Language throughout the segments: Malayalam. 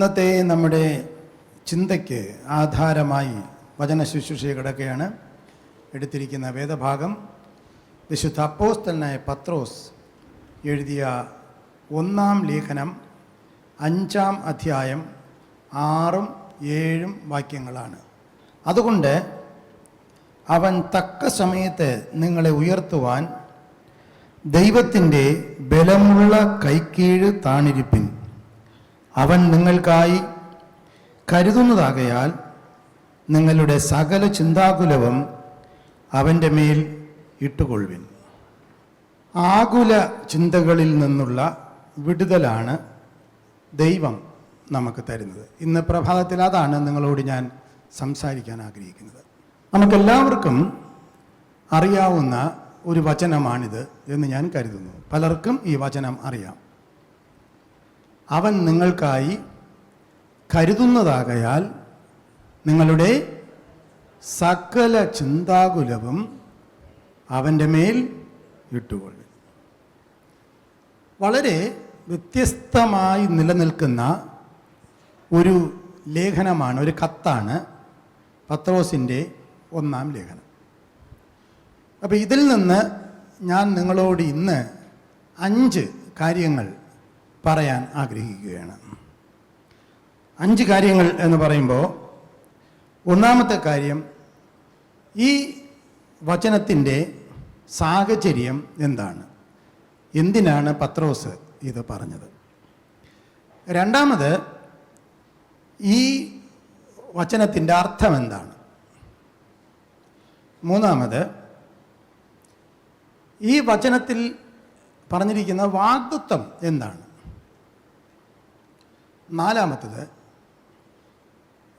ഇന്നത്തെ നമ്മുടെ ചിന്തയ്ക്ക് ആധാരമായി വചന ശുശ്രൂഷ കിടക്കുകയാണ്. എടുത്തിരിക്കുന്ന വേദഭാഗം വിശുദ്ധ അപ്പോസ്തലനായ പത്രോസ് എഴുതിയ 1-ാം ലേഖനം 5-ാം അധ്യായം 6-7 വാക്യങ്ങളാണ്. അതുകൊണ്ട് അവൻ തക്ക സമയത്ത് നിങ്ങളെ ഉയർത്തുവാൻ ദൈവത്തിൻ്റെ ബലമുള്ള കൈക്കീഴ് താണിരിപ്പിൻ. അവൻ നിങ്ങൾക്കായി കരുതുന്നതാകയാൽ നിങ്ങളുടെ സകല ചിന്താകുലവും അവൻ്റെ മേൽ ഇട്ടുകൊള്ളുവിൻ. ആകുല ചിന്തകളിൽ നിന്നുള്ള വിടുതലാണ് ദൈവം നമുക്ക് തരുന്നത്. ഇന്ന് പ്രഭാതത്തിൽ അതാണ് നിങ്ങളോട് ഞാൻ സംസാരിക്കാൻ ആഗ്രഹിക്കുന്നത്. നമുക്കെല്ലാവർക്കും അറിയാവുന്ന ഒരു വചനമാണിത് എന്ന് ഞാൻ കരുതുന്നു. പലർക്കും ഈ വചനം അറിയാം. അവൻ നിങ്ങൾക്കായി കരുതുന്നതാകയാൽ നിങ്ങളുടെ സകല ചിന്താകുലവും അവൻ്റെ മേൽ ഇട്ടുകൊള്ളും. വളരെ വ്യത്യസ്തമായി നിലനിൽക്കുന്ന ഒരു ലേഖനമാണ്, ഒരു കത്താണ് പത്രോസിൻ്റെ 1-ാം ലേഖനം. അപ്പോൾ ഇതിൽ നിന്ന് ഞാൻ നിങ്ങളോട് ഇന്ന് 5 കാര്യങ്ങൾ പറയാൻ ആഗ്രഹിക്കുകയാണ്. 5 കാര്യങ്ങൾ എന്ന് പറയുമ്പോൾ, ഒന്നാമത്തെ കാര്യം, ഈ വചനത്തിൻ്റെ സാഹചര്യം എന്താണ്, എന്തിനാണ് പത്രോസ് ഇത് പറഞ്ഞത്. രണ്ടാമത്, ഈ വചനത്തിൻ്റെ അർത്ഥം എന്താണ്. മൂന്നാമത്, ഈ വചനത്തിൽ പറഞ്ഞിരിക്കുന്ന വാഗ്ദത്തം എന്താണ്. നാലാമത്തത്,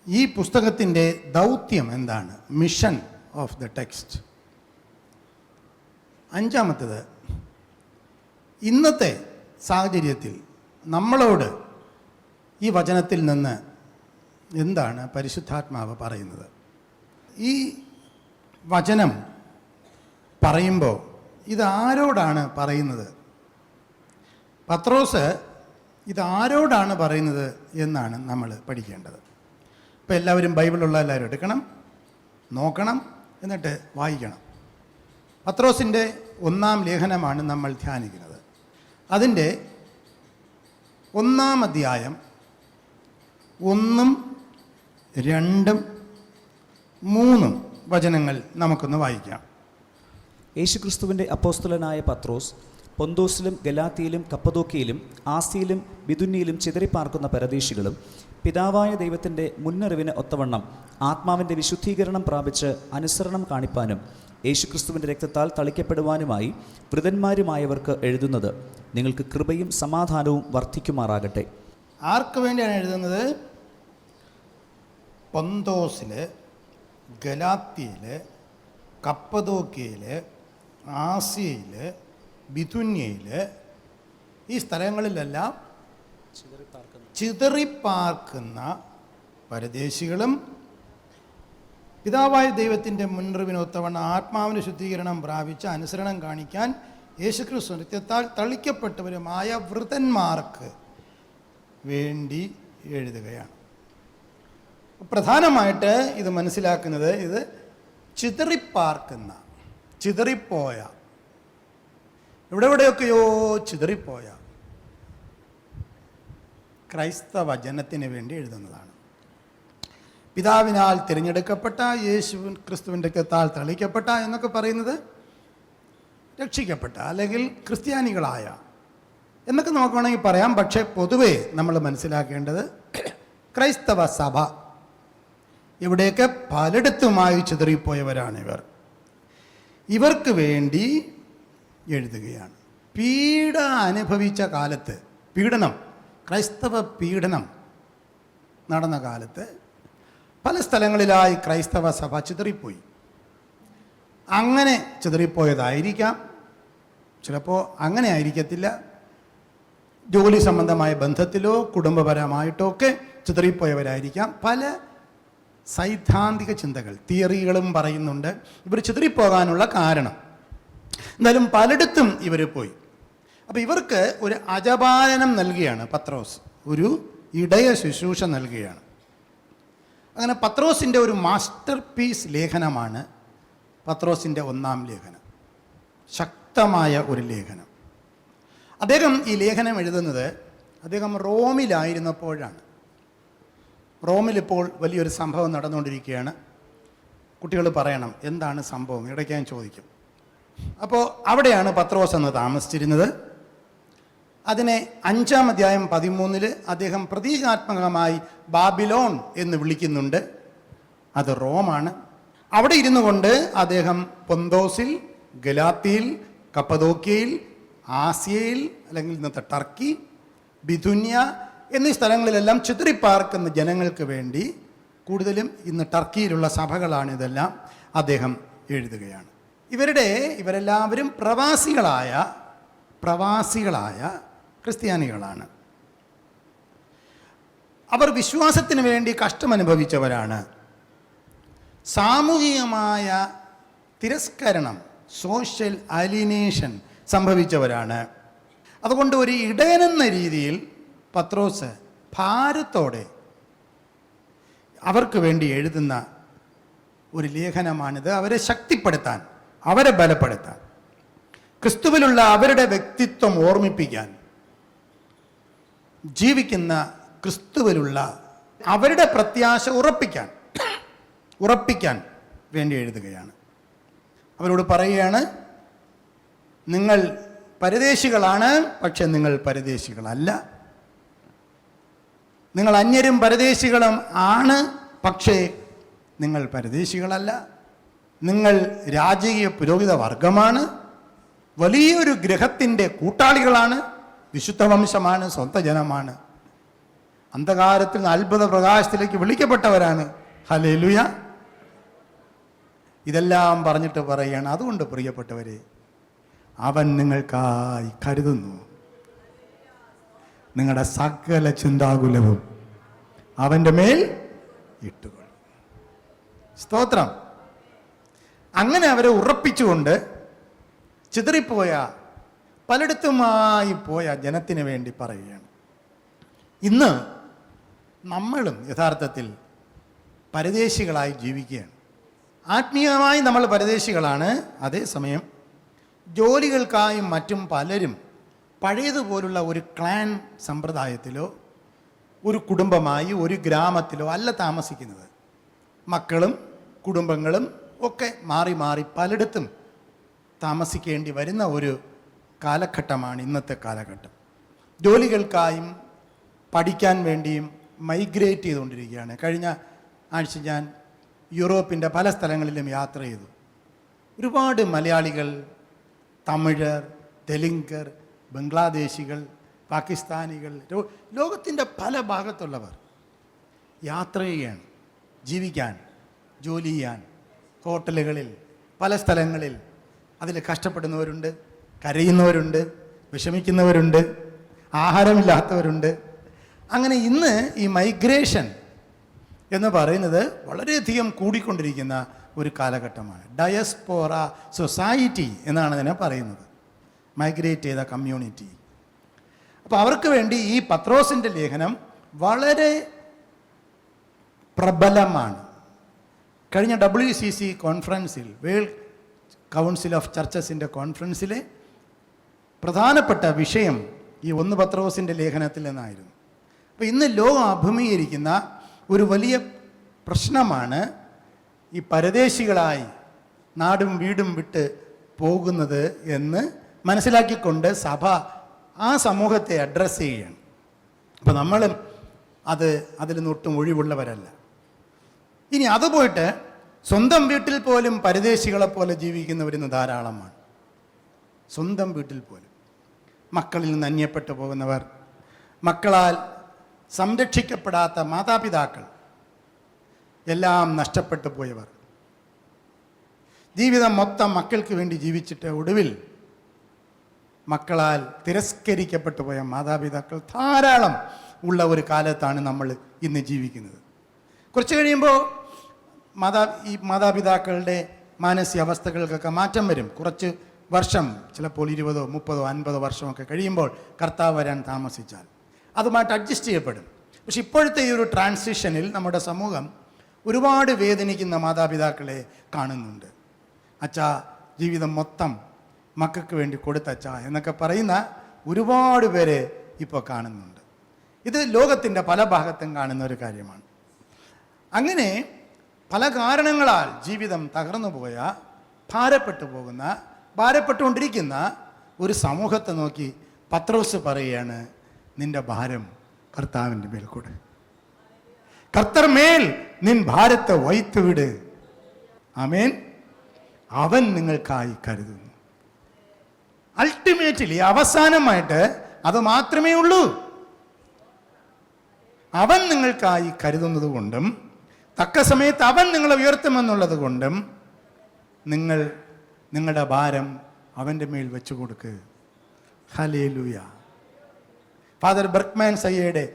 ഈ പുസ്തകത്തിൻ്റെ ദൗത്യം എന്താണ്, മിഷൻ ഓഫ് ദ ടെക്സ്റ്റ്. അഞ്ചാമത്തത്, ഇന്നത്തെ സാഹചര്യത്തിൽ നമ്മളോട് ഈ വചനത്തിൽ നിന്ന് എന്താണ് പരിശുദ്ധാത്മാവ് പറയുന്നത്. ഈ വചനം പറയുമ്പോൾ ഇതാരോടാണ് പറയുന്നത്, പത്രോസ് ഇതാരോടാണ് പറയുന്നത് എന്നാണ് നമ്മൾ പഠിക്കേണ്ടത്. ഇപ്പോൾ എല്ലാവരും ബൈബിളുള്ള എല്ലാവരും എടുക്കണം, നോക്കണം, എന്നിട്ട് വായിക്കണം. പത്രോസിൻ്റെ 1-ാം ലേഖനമാണ് നമ്മൾ ധ്യാനിക്കുന്നത്. അതിൻ്റെ 1-ാം അധ്യായം 1, 2, 3 വചനങ്ങൾ നമുക്കൊന്ന് വായിക്കാം. യേശുക്രിസ്തുവിൻ്റെ അപ്പോസ്തലനായ പത്രോസ്, പൊന്തോസിലും ഗലാത്തിയിലും കപ്പദോക്യയിലും ആസിയിലും ബിഥുന്യയിലും ചിതറിപ്പാർക്കുന്ന പരദേശികളും പിതാവായ ദൈവത്തിൻ്റെ മുന്നറിവിന് ഒത്തവണ്ണം ആത്മാവിൻ്റെ വിശുദ്ധീകരണം പ്രാപിച്ച് അനുസരണം കാണിപ്പാനും യേശുക്രിസ്തുവിൻ്റെ രക്തത്താൽ തളിക്കപ്പെടുവാനുമായി വൃതന്മാരുമായവർക്ക് എഴുതുന്നത്, നിങ്ങൾക്ക് കൃപയും സമാധാനവും വർദ്ധിക്കുമാറാകട്ടെ. ആർക്ക് വേണ്ടിയാണ് എഴുതുന്നത്? പൊന്തോസിൽ, ഗലാത്തിയിൽ, കപ്പദോക്യയിൽ, ആസിയയിൽ, ബിഥുന്യയിൽ, ഈ സ്ഥലങ്ങളിലെല്ലാം ചിതറിപ്പാർക്കുന്ന പരദേശികളും പിതാവായ ദൈവത്തിൻ്റെ മുന്നറിവിനൊത്തവണ്ണം ആത്മാവിന് ശുദ്ധീകരണം പ്രാപിച്ച് അനുസരണം കാണിക്കാൻ യേശുക്രിസ്തു രക്തത്താൽ തളിക്കപ്പെട്ടവരുമായ വൃതന്മാർക്ക് വേണ്ടി എഴുതുകയാണ്. പ്രധാനമായിട്ട് ഇത് മനസ്സിലാക്കുന്നത്, ഇത് ചിതറിപ്പാർക്കുന്ന, ചിതറിപ്പോയ, എവിടെയൊക്കെയോ ചിതറിപ്പോയ ക്രൈസ്തവ ജനത്തിന് വേണ്ടി എഴുതുന്നതാണ്. പിതാവിനാൽ തിരഞ്ഞെടുക്കപ്പെട്ട, യേശു ക്രിസ്തുവിൻ്റെ രക്തത്താൽ തളിക്കപ്പെട്ട എന്നൊക്കെ പറയുന്നത് രക്ഷിക്കപ്പെട്ട അല്ലെങ്കിൽ ക്രിസ്ത്യാനികളായ എന്നൊക്കെ നമുക്ക് വേണമെങ്കിൽ പറയാം. പക്ഷേ പൊതുവേ നമ്മൾ മനസ്സിലാക്കേണ്ടത് ക്രൈസ്തവ സഭ, ഇവിടെയൊക്കെ പലയിടത്തുമായി ചിതറിപ്പോയവരാണ് ഇവർ. ഇവർക്ക് വേണ്ടി എഴുതുകയാണ്. പീഡ അനുഭവിച്ച കാലത്ത്, പീഡനം, ക്രൈസ്തവ പീഡനം നടന്ന കാലത്ത് പല സ്ഥലങ്ങളിലായി ക്രൈസ്തവ സഭ ചിതറിപ്പോയി. അങ്ങനെ ചിതറിപ്പോയതായിരിക്കാം, ചിലപ്പോൾ അങ്ങനെ ആയിരിക്കത്തില്ല. ജോലി സംബന്ധമായ ബന്ധത്തിലോ കുടുംബപരമായിട്ടോ ഒക്കെ ചിതറിപ്പോയവരായിരിക്കാം. പല സൈദ്ധാന്തിക ചിന്തകൾ, തിയറികളും പറയുന്നുണ്ട് ഇവർ ചിതറിപ്പോകാനുള്ള കാരണം. എന്നാലും പലയിടത്തും ഇവർ പോയി. അപ്പോൾ ഇവർക്ക് ഒരു അജപാലനം നൽകിയാണ് പത്രോസ്, ഒരു ഇടയ ശുശ്രൂഷ നൽകുകയാണ്. അങ്ങനെ പത്രോസിൻ്റെ ഒരു മാസ്റ്റർ പീസ് ലേഖനമാണ് പത്രോസിൻ്റെ 1-ാം ലേഖനം. ശക്തമായ ഒരു ലേഖനം. അദ്ദേഹം ഈ ലേഖനം എഴുതുന്നത് അദ്ദേഹം റോമിലായിരുന്നപ്പോഴാണ്. റോമിലിപ്പോൾ വലിയൊരു സംഭവം നടന്നുകൊണ്ടിരിക്കുകയാണ്. കുട്ടികൾ പറയണം എന്താണ് സംഭവം, ഇടയ്ക്ക് ഞാൻ ചോദിക്കും. അപ്പോൾ അവിടെയാണ് പത്രോസ് എന്ന് താമസിച്ചിരുന്നത്. അതിനെ 5-ാം അധ്യായം 13 അദ്ദേഹം പ്രതീകാത്മകമായി ബാബിലോൺ എന്ന് വിളിക്കുന്നുണ്ട്. അത് റോമാണ്. അവിടെ ഇരുന്നു കൊണ്ട് അദ്ദേഹം പൊന്തോസിൽ, ഗലാത്തിയിൽ, കപ്പദോക്യയിൽ, ആസിയയിൽ അല്ലെങ്കിൽ ഇന്നത്തെ ടർക്കി, ബിഥുന്യ എന്നീ സ്ഥലങ്ങളിലെല്ലാം ചിതറിപ്പാർക്കുന്ന ജനങ്ങൾക്ക് വേണ്ടി, കൂടുതലും ഇന്ന് ടർക്കിയിലുള്ള സഭകളാണിതെല്ലാം, അദ്ദേഹം എഴുതുകയാണ്. ഇവരെല്ലാവരും പ്രവാസികളായ ക്രിസ്ത്യാനികളാണ്. അവർ വിശ്വാസത്തിന് വേണ്ടി കഷ്ടമനുഭവിച്ചവരാണ്. സാമൂഹികമായ തിരസ്കരണം, സോഷ്യൽ അലിനേഷൻ സംഭവിച്ചവരാണ്. അതുകൊണ്ട് ഒരു ഇടയനെന്ന രീതിയിൽ പത്രോസ് ഭാരത്തോടെ അവർക്ക് വേണ്ടി എഴുതുന്ന ഒരു ലേഖനമാണിത്. അവരെ ശക്തിപ്പെടുത്താൻ, അവരെ ബലപ്പെടുത്താൻ, ക്രിസ്തുവിലുള്ള അവരുടെ വ്യക്തിത്വം ഓർമ്മിപ്പിക്കാൻ, ജീവിക്കുന്ന ക്രിസ്തുവിലുള്ള അവരുടെ പ്രത്യാശ ഉറപ്പിക്കാൻ വേണ്ടി എഴുതുകയാണ്. അവരോട് പറയുകയാണ്, നിങ്ങൾ പരദേശികളാണ്, പക്ഷെ നിങ്ങൾ പരദേശികളല്ല. നിങ്ങൾ അന്യരും പരദേശികളും ആണ്, പക്ഷേ നിങ്ങൾ പരദേശികളല്ല. നിങ്ങൾ രാജകീയ പുരോഹിത വർഗമാണ്, വലിയൊരു ഗ്രഹത്തിൻ്റെ കൂട്ടാളികളാണ്, വിശുദ്ധ വംശമാണ്, സ്വന്തം ജനമാണ്, അന്ധകാരത്തിൽ നിന്ന് അത്ഭുത പ്രകാശത്തിലേക്ക് വിളിക്കപ്പെട്ടവരാണ്. ഹല്ലേലൂയ. ഇതെല്ലാം പറഞ്ഞിട്ട് പറയുകയാണ്, അതുകൊണ്ട് പ്രിയപ്പെട്ടവരെ, അവൻ നിങ്ങൾക്കായി കരുതുന്നു. നിങ്ങളുടെ സകല ചിന്താകുലവും അവൻ്റെ മേൽ ഇട്ടുകൊള്ളും. സ്തോത്രം. അങ്ങനെ അവരെ ഉറപ്പിച്ചുകൊണ്ട് ചിതറിപ്പോയ, പലയിടത്തുമായി പോയ ജനത്തിന് വേണ്ടി പറയുകയാണ്. ഇന്ന് നമ്മളും യഥാർത്ഥത്തിൽ പരദേശികളായി ജീവിക്കുകയാണ്. ആത്മീയമായി നമ്മൾ പരദേശികളാണ്. അതേസമയം ജോലികൾക്കായും മറ്റും പലരും പഴയതുപോലുള്ള ഒരു ക്ലാൻ സമ്പ്രദായത്തിലോ ഒരു കുടുംബമായി ഒരു ഗ്രാമത്തിലോ അല്ല താമസിക്കുന്നത്. മക്കളും കുടുംബങ്ങളും ഒക്കെ മാറി മാറി പലയിടത്തും താമസിക്കേണ്ടി വരുന്ന ഒരു കാലഘട്ടമാണ് ഇന്നത്തെ കാലഘട്ടം. ജോലികൾക്കായും പഠിക്കാൻ വേണ്ടിയും മൈഗ്രേറ്റ് ചെയ്തുകൊണ്ടിരിക്കുകയാണ്. കഴിഞ്ഞ ആഴ്ച ഞാൻ യൂറോപ്പിൻ്റെ പല സ്ഥലങ്ങളിലും യാത്ര ചെയ്തു. ഒരുപാട് മലയാളികൾ, തമിഴർ, തെലുങ്കർ, ബംഗ്ലാദേശികൾ, പാകിസ്ഥാനികൾ, ലോകത്തിൻ്റെ പല ഭാഗത്തുള്ളവർ യാത്ര ചെയ്യുകയാണ്. ജീവിക്കാൻ, ജോലി ചെയ്യാൻ, ഹോട്ടലുകളിൽ, പല സ്ഥലങ്ങളിൽ. അതിൽ കഷ്ടപ്പെടുന്നവരുണ്ട്, കരയുന്നവരുണ്ട്, വിഷമിക്കുന്നവരുണ്ട്, ആഹാരമില്ലാത്തവരുണ്ട്. അങ്ങനെ ഇന്ന് ഈ മൈഗ്രേഷൻ എന്ന് പറയുന്നത് വളരെയധികം കൂടിക്കൊണ്ടിരിക്കുന്ന ഒരു കാലഘട്ടമാണ്. ഡയസ്പോറ സൊസൈറ്റി എന്നാണ് ഇതിനെ പറയുന്നത്, മൈഗ്രേറ്റ് ചെയ്ത കമ്മ്യൂണിറ്റി. അപ്പോൾ അവർക്ക് വേണ്ടി ഈ പത്രോസിൻ്റെ ലേഖനം വളരെ പ്രബലമാണ്. കഴിഞ്ഞ WCC കോൺഫറൻസിൽ, വേൾഡ് കൗൺസിൽ ഓഫ് ചർച്ചസിൻ്റെ കോൺഫറൻസിലെ പ്രധാനപ്പെട്ട വിഷയം ഈ 1 പത്രോസിൻ്റെ ലേഖനത്തിൽ നിന്നായിരുന്നു. അപ്പോൾ ഇന്ന് ലോകം അഭിമുഖീകരിക്കുന്ന ഒരു വലിയ പ്രശ്നമാണ് ഈ പരദേശികളായി നാടും വീടും വിട്ട് പോകുന്നത് എന്ന് മനസ്സിലാക്കിക്കൊണ്ട് സഭ ആ സമൂഹത്തെ അഡ്രസ്സ് ചെയ്യുകയാണ്. അപ്പോൾ നമ്മളും അതിൽ നിന്നൊട്ടും ഒഴിവുള്ളവരല്ല. ഇനി അത് പോയിട്ട് സ്വന്തം വീട്ടിൽ പോലും പരദേശികളെപ്പോലെ ജീവിക്കുന്നവരിന്ന് ധാരാളമാണ്. സ്വന്തം വീട്ടിൽ പോലും മക്കളിൽ നിന്ന് അന്യപ്പെട്ടു പോകുന്നവർ, മക്കളാൽ സംരക്ഷിക്കപ്പെടാത്ത മാതാപിതാക്കൾ, എല്ലാം നഷ്ടപ്പെട്ടു പോയവർ, ജീവിതം മൊത്തം മക്കൾക്ക് വേണ്ടി ജീവിച്ചിട്ട് ഒടുവിൽ മക്കളാൽ തിരസ്കരിക്കപ്പെട്ടു പോയ മാതാപിതാക്കൾ ധാരാളം ഉള്ള ഒരു കാലത്താണ് നമ്മൾ ഇന്ന് ജീവിക്കുന്നത്. കുറച്ച് കഴിയുമ്പോൾ ഈ മാതാപിതാക്കളുടെ മാനസികാവസ്ഥകൾക്കൊക്കെ മാറ്റം വരും. കുറച്ച് വർഷം, ചിലപ്പോൾ 20, 30, 50 വർഷമൊക്കെ കഴിയുമ്പോൾ കർത്താവ് വരാൻ താമസിച്ചാൽ അതുമായിട്ട് അഡ്ജസ്റ്റ് ചെയ്യപ്പെടും. പക്ഷെ ഇപ്പോഴത്തെ ഈ ഒരു ട്രാൻസിഷനിൽ നമ്മുടെ സമൂഹം ഒരുപാട് വേദനിക്കുന്ന മാതാപിതാക്കളെ കാണുന്നുണ്ട്. അച്ഛാ, ജീവിതം മൊത്തം മക്കൾക്ക് വേണ്ടി കൊടുത്തച്ഛ എന്നൊക്കെ പറയുന്ന ഒരുപാട് പേരെ ഇപ്പോൾ കാണുന്നുണ്ട്. ഇത് ലോകത്തിൻ്റെ പല ഭാഗത്തും കാണുന്ന ഒരു കാര്യമാണ്. അങ്ങനെ പല കാരണങ്ങളാൽ ജീവിതം തകർന്നു പോയ, ഭാരപ്പെട്ടുകൊണ്ടിരിക്കുന്ന ഒരു സമൂഹത്തെ നോക്കി പത്രോസ് പറയുകയാണ്, നിന്റെ ഭാരം കർത്താവിൻ്റെ മേൽ കൊട്. കർത്തർമേൽ നിൻ ഭാരത്തെ വൈത്തുവിട്. ആമേൻ. അവൻ നിങ്ങൾക്കായി കരുതുന്നു. അൾട്ടിമേറ്റ്ലി, അവസാനമായിട്ട് അത് മാത്രമേ ഉള്ളൂ. അവൻ നിങ്ങൾക്കായി കരുതുന്നത് കൊണ്ടും തക്ക സമയത്ത് അവൻ നിങ്ങളെ ഉയർത്തുമെന്നുള്ളത് കൊണ്ടും നിങ്ങളുടെ ഭാരം അവൻ്റെ മേൽ വെച്ചു കൊടുക്ക്. ഹല്ലേലൂയ. ഫാദർ ബർക്ക്മാൻ സയ്യയുടെ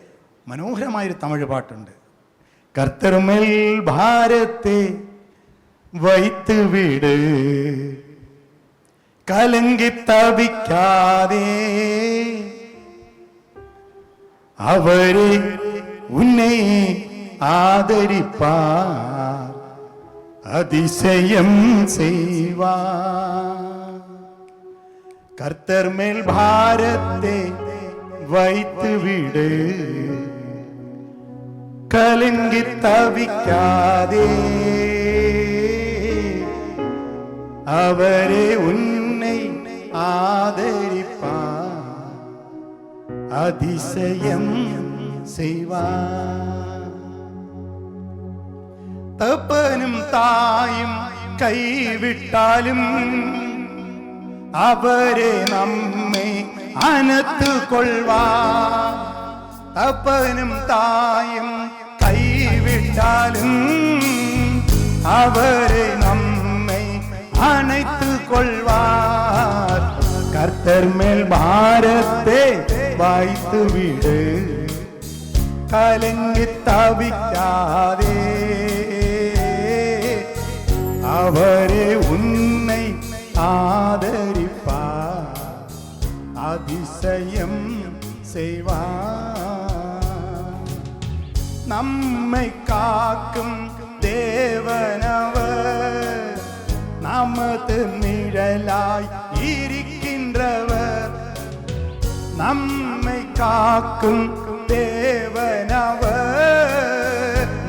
മനോഹരമായൊരു തമിഴ് പാട്ടുണ്ട്. കർത്തർമേൽ ഭാരത്തെ വൈത്ത് വിട്, കലങ്കി തപിക്കാതെ, അവരെ ഉന്നെ ആദരിപ്പാർ അതിശയം செய்வா. கர்த்தர்மேல் பாரத்தை வைத்து விடு, கலங்கி தவிக்காதே, அவரே உன்னை ஆதரிப்பார் அதிசயம் செய்வார். തപ്പനും തായും കൈവിട്ടാലും അവരെ നമ്മെ അനത്തുകൊള്ളുവാൻ. തപ്പനും തായും കൈവിട്ടാലും അവരെ നമ്മെ അണൈത്തുകൊള്ളുവാൻ. കർത്തർമേൽ ഭാരത്തെ വായ്ത്തു വിട്, കലങ്ങി തവിക്കാതെ, അവരെ ഉന്നെ ആദരിപ്പാർ അതിശയം செய்வார். നമ്മை കാക്കും ദേവനവർ, நமது நிழலாய் இருக்கின்றவர். நம்மை காக்கும் தேவனவர்,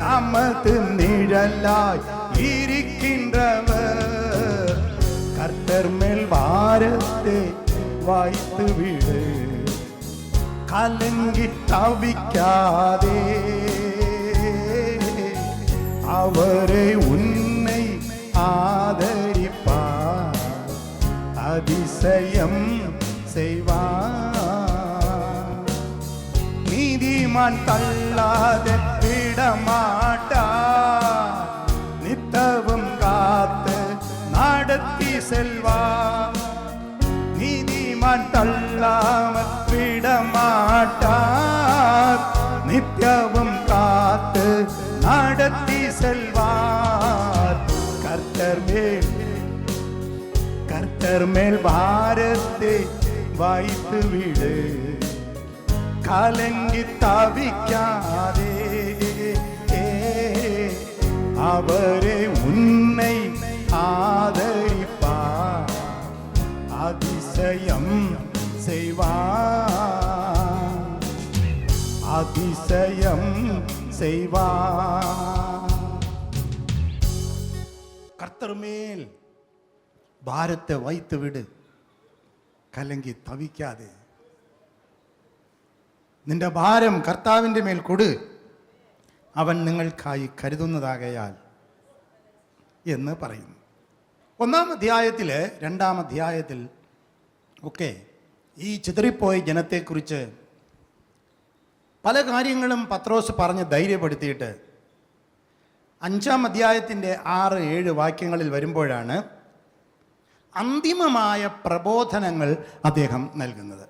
நமது நிழலாய் இருக்கின்றவர். கர்த்தர்மேல் பாரத்தை வாய்த்து விடு, கலங்கி தவிக்காதே, அவரை உன்னை ஆதரிப்பார் அதிசயம் செய்வார். நீதிமான் தள்ளாத விடமாட்டார், நித்தவும் காத்து நடத்தி செல்வார். நீதிமான் தள்ளாமல் விடமாட்டார், நித்தியவும் காத்து நடத்தி செல்வார். கர்த்தர்மேல் பாரத்தை வைத்து விடு, கலங்கி தவிக்காதே, அவரே உன்னை ஆதரிப்பார் அதிசயம் செய்வார், அதிசயம் செய்வார். கர்த்தர்மேல் ഭാരത്തെ വൈത്ത് വിട്, കലങ്കി തവിക്കാതെ. നിന്റെ ഭാരം കർത്താവിൻ്റെ മേൽ കൊടു, അവൻ നിങ്ങൾക്കായി കരുതുന്നതാകയാൽ എന്ന് പറയുന്നു. 1-ാം അധ്യായത്തിൽ 2-ാം അധ്യായത്തിൽ ഒക്കെ ഈ ചിതറിപ്പോയ ജനത്തെക്കുറിച്ച് പല കാര്യങ്ങളും പത്രോസ് പറഞ്ഞ് ധൈര്യപ്പെടുത്തിയിട്ട് 5-ാം അധ്യായത്തിൻ്റെ 6-7 വാക്യങ്ങളിൽ വരുമ്പോഴാണ് അന്തിമമായ പ്രബോധനങ്ങൾ അദ്ദേഹം നൽകുന്നത്.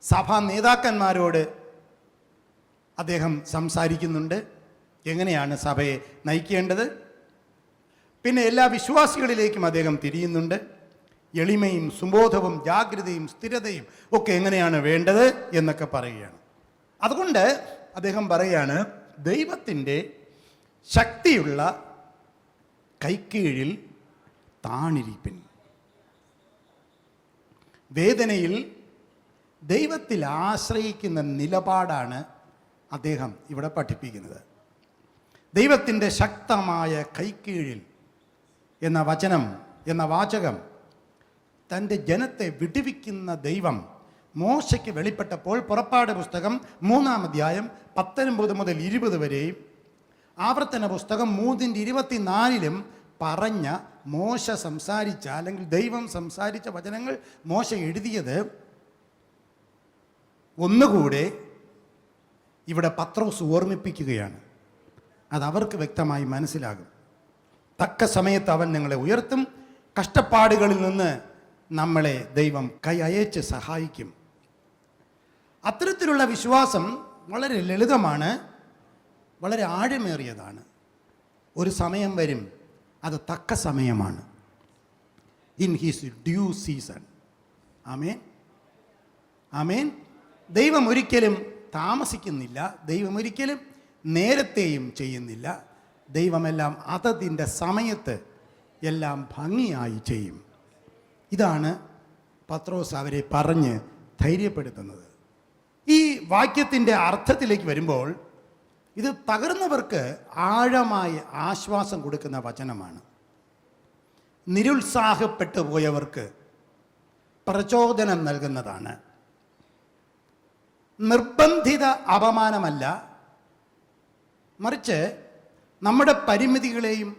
സഭാ നേതാക്കന്മാരോട് അദ്ദേഹം സംസാരിക്കുന്നുണ്ട്, എങ്ങനെയാണ് സഭയെ നയിക്കേണ്ടത്. പിന്നെ എല്ലാ വിശ്വാസികളിലേക്കും അദ്ദേഹം തിരിയുന്നുണ്ട്. എളിമയും സുബോധവും ജാഗ്രതയും സ്ഥിരതയും ഒക്കെ എങ്ങനെയാണ് വേണ്ടത് എന്നൊക്കെ പറയുകയാണ്. അതുകൊണ്ട് അദ്ദേഹം പറയാണ്, ദൈവത്തിൻ്റെ ശക്തിയുള്ള കൈക്കീഴിൽ താണിരിപ്പിൻ. വേദനയിൽ ദൈവത്തിൽ ആശ്രയിക്കുന്ന നിലപാടാണ് അദ്ദേഹം ഇവിടെ പഠിപ്പിക്കുന്നത്. ദൈവത്തിൻ്റെ ശക്തമായ കൈക്കീഴിൽ എന്ന വചനം, എന്ന വാചകം തൻ്റെ ജനത്തെ വിടുവിക്കുന്ന ദൈവം മോശയ്ക്ക് വെളിപ്പെട്ടപ്പോൾ പുറപ്പാട് പുസ്തകം 3-ാം അധ്യായം 19 മുതൽ 20 വരെയും ആവർത്തന പുസ്തകം 3-24 പറഞ്ഞ മോശ സംസാരിച്ച, അല്ലെങ്കിൽ ദൈവം സംസാരിച്ച വചനങ്ങൾ മോശ എഴുതിയത് ഒന്നുകൂടെ ഇവിടെ പത്രോസ് ഓർമ്മിപ്പിക്കുകയാണ്. അതവർക്ക് വ്യക്തമായി മനസ്സിലാകും. തക്ക സമയത്ത് അവൻ നിങ്ങളെ ഉയർത്തും, കഷ്ടപ്പാടുകളിൽ നിന്ന് നമ്മളെ ദൈവം കൈ അയച്ച് സഹായിക്കും. അത്തരത്തിലുള്ള വിശ്വാസം വളരെ ലളിതമാണ്, വളരെ ആഴമേറിയതാണ്. ഒരു സമയം വരും, അത് തക്ക സമയമാണ്. In his due season. ആമേൻ, ആമേൻ. ദൈവം ഒരിക്കലും താമസിക്കുന്നില്ല, ദൈവം ഒരിക്കലും നേരത്തെയും ചെയ്യുന്നില്ല. ദൈവമെല്ലാം അതതിൻ്റെ സമയത്ത് എല്ലാം ഭംഗിയായി ചെയ്യും. ഇതാണ് പത്രോസ് അവരെ പറഞ്ഞ് ധൈര്യപ്പെടുത്തുന്നത്. ഈ വാക്യത്തിൻ്റെ അർത്ഥത്തിലേക്ക് വരുമ്പോൾ ഇത് തകർന്നവർക്ക് ആഴമായി ആശ്വാസം കൊടുക്കുന്ന വചനമാണ്. നിരുത്സാഹപ്പെട്ടു പോയവർക്ക് പ്രചോദനം നൽകുന്നതാണ്. നിർബന്ധിത അപമാനമല്ല, മറിച്ച് നമ്മുടെ പരിമിതികളെയും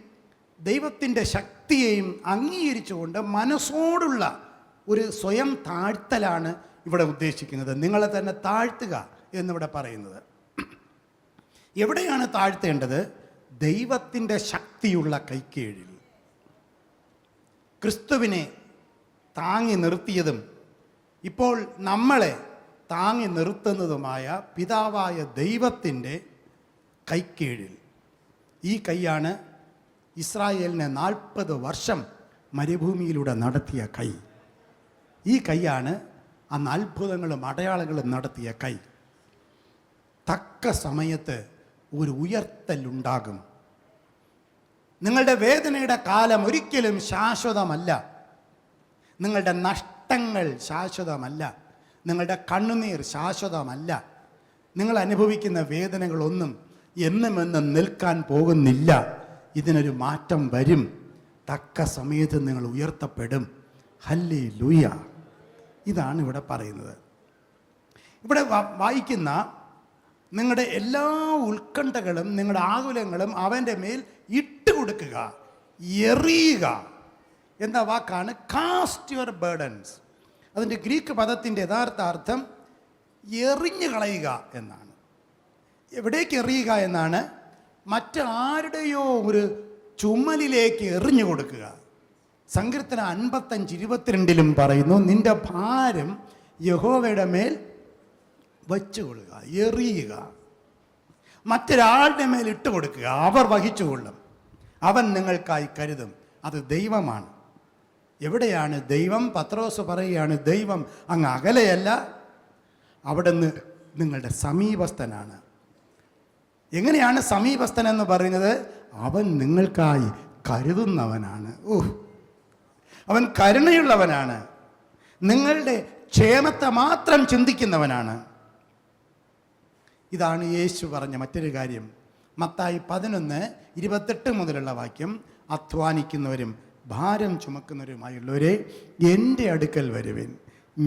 ദൈവത്തിൻ്റെ ശക്തിയെയും അംഗീകരിച്ചുകൊണ്ട് മനസ്സോടുള്ള ഒരു സ്വയം താഴ്ത്തലാണ് ഇവിടെ ഉദ്ദേശിക്കുന്നത്. നിങ്ങളെ തന്നെ താഴ്ത്തുക എന്നിവിടെ പറയുന്നത്. എവിടെയാണ് താഴ്ത്തേണ്ടത്? ദൈവത്തിൻ്റെ ശക്തിയുള്ള കൈക്കീഴിൽ. ക്രിസ്തുവിനെ താങ്ങി നിർത്തിയതും ഇപ്പോൾ നമ്മളെ താങ്ങി നിർത്തുന്നതുമായ പിതാവായ ദൈവത്തിൻ്റെ കൈക്കീഴിൽ. ഈ കൈയാണ് ഇസ്രായേലിനെ 40 വർഷം മരുഭൂമിയിലൂടെ നടത്തിയ കൈ. ഈ കൈയാണ് അന്ന് അത്ഭുതങ്ങളും അടയാളങ്ങളും നടത്തിയ കൈ. തക്ക സമയത്ത് ഒരു ഉയർത്തലുണ്ടാകും. നിങ്ങളുടെ വേദനയുടെ കാലം ഒരിക്കലും ശാശ്വതമല്ല. നിങ്ങളുടെ നഷ്ടങ്ങൾ ശാശ്വതമല്ല. നിങ്ങളുടെ കണ്ണുനീർ ശാശ്വതമല്ല. നിങ്ങൾ അനുഭവിക്കുന്ന വേദനകളൊന്നും എന്നുമെന്നും നിൽക്കാൻ പോകുന്നില്ല. ഇതിനൊരു മാറ്റം വരും. തക്ക സമയത്ത് നിങ്ങൾ ഉയർത്തപ്പെടും. ഹല്ലേലൂയ. ഇതാണ് ഇവിടെ പറയുന്നത്. ഇവിടെ വായിക്കുന്ന നിങ്ങളുടെ എല്ലാ ഉത്കണ്ഠകളും നിങ്ങളുടെ ആകുലങ്ങളും അവൻ്റെ മേൽ ഇട്ടുകൊടുക്കുക, എറിയുക എന്ന വാക്കാണ് കാസ്റ്റ് യുവർ ബേർഡൻസ്. അതിൻ്റെ ഗ്രീക്ക് പദത്തിൻ്റെ യഥാർത്ഥ അർത്ഥം എറിഞ്ഞു കളയുക എന്നാണ്. എവിടേക്ക് എറിയുക എന്നാണ്? മറ്റാരുടെയോ ഒരു ചുമലിലേക്ക് എറിഞ്ഞു കൊടുക്കുക. സങ്കീർത്തനം 55:22 പറയുന്നു, നിന്റെ ഭാരം യഹോവയുടെ മേൽ വച്ചുകൊള്ളുക, എറിയുക. മറ്റൊരാളുടെ മേൽ ഇട്ട് കൊടുക്കുക, അവർ വഹിച്ചുകൊള്ളും, അവൻ നിങ്ങൾക്കായി കരുതും. അത് ദൈവമാണ്. എവിടെയാണ് ദൈവം? പത്രോസ് പറയുകയാണ്, ദൈവം അങ്ങ് അകലെയല്ല, അവിടെ നിന്ന് നിങ്ങളുടെ സമീപസ്ഥനാണ്. എങ്ങനെയാണ് സമീപസ്ഥൻ എന്ന് പറയുന്നത്? അവൻ നിങ്ങൾക്കായി കരുതുന്നവനാണ്. അവൻ കരുണയുള്ളവനാണ്. നിങ്ങളുടെ ക്ഷേമത്തെ മാത്രം ചിന്തിക്കുന്നവനാണ്. ഇതാണ് യേശു പറഞ്ഞ മറ്റൊരു കാര്യം. മത്തായി 11:28 മുതലുള്ള വാക്യം, അധ്വാനിക്കുന്നവരും ഭാരം ചുമക്കുന്നവരുമായുള്ളവരെ എൻ്റെ അടുക്കൽ വരുവിൻ,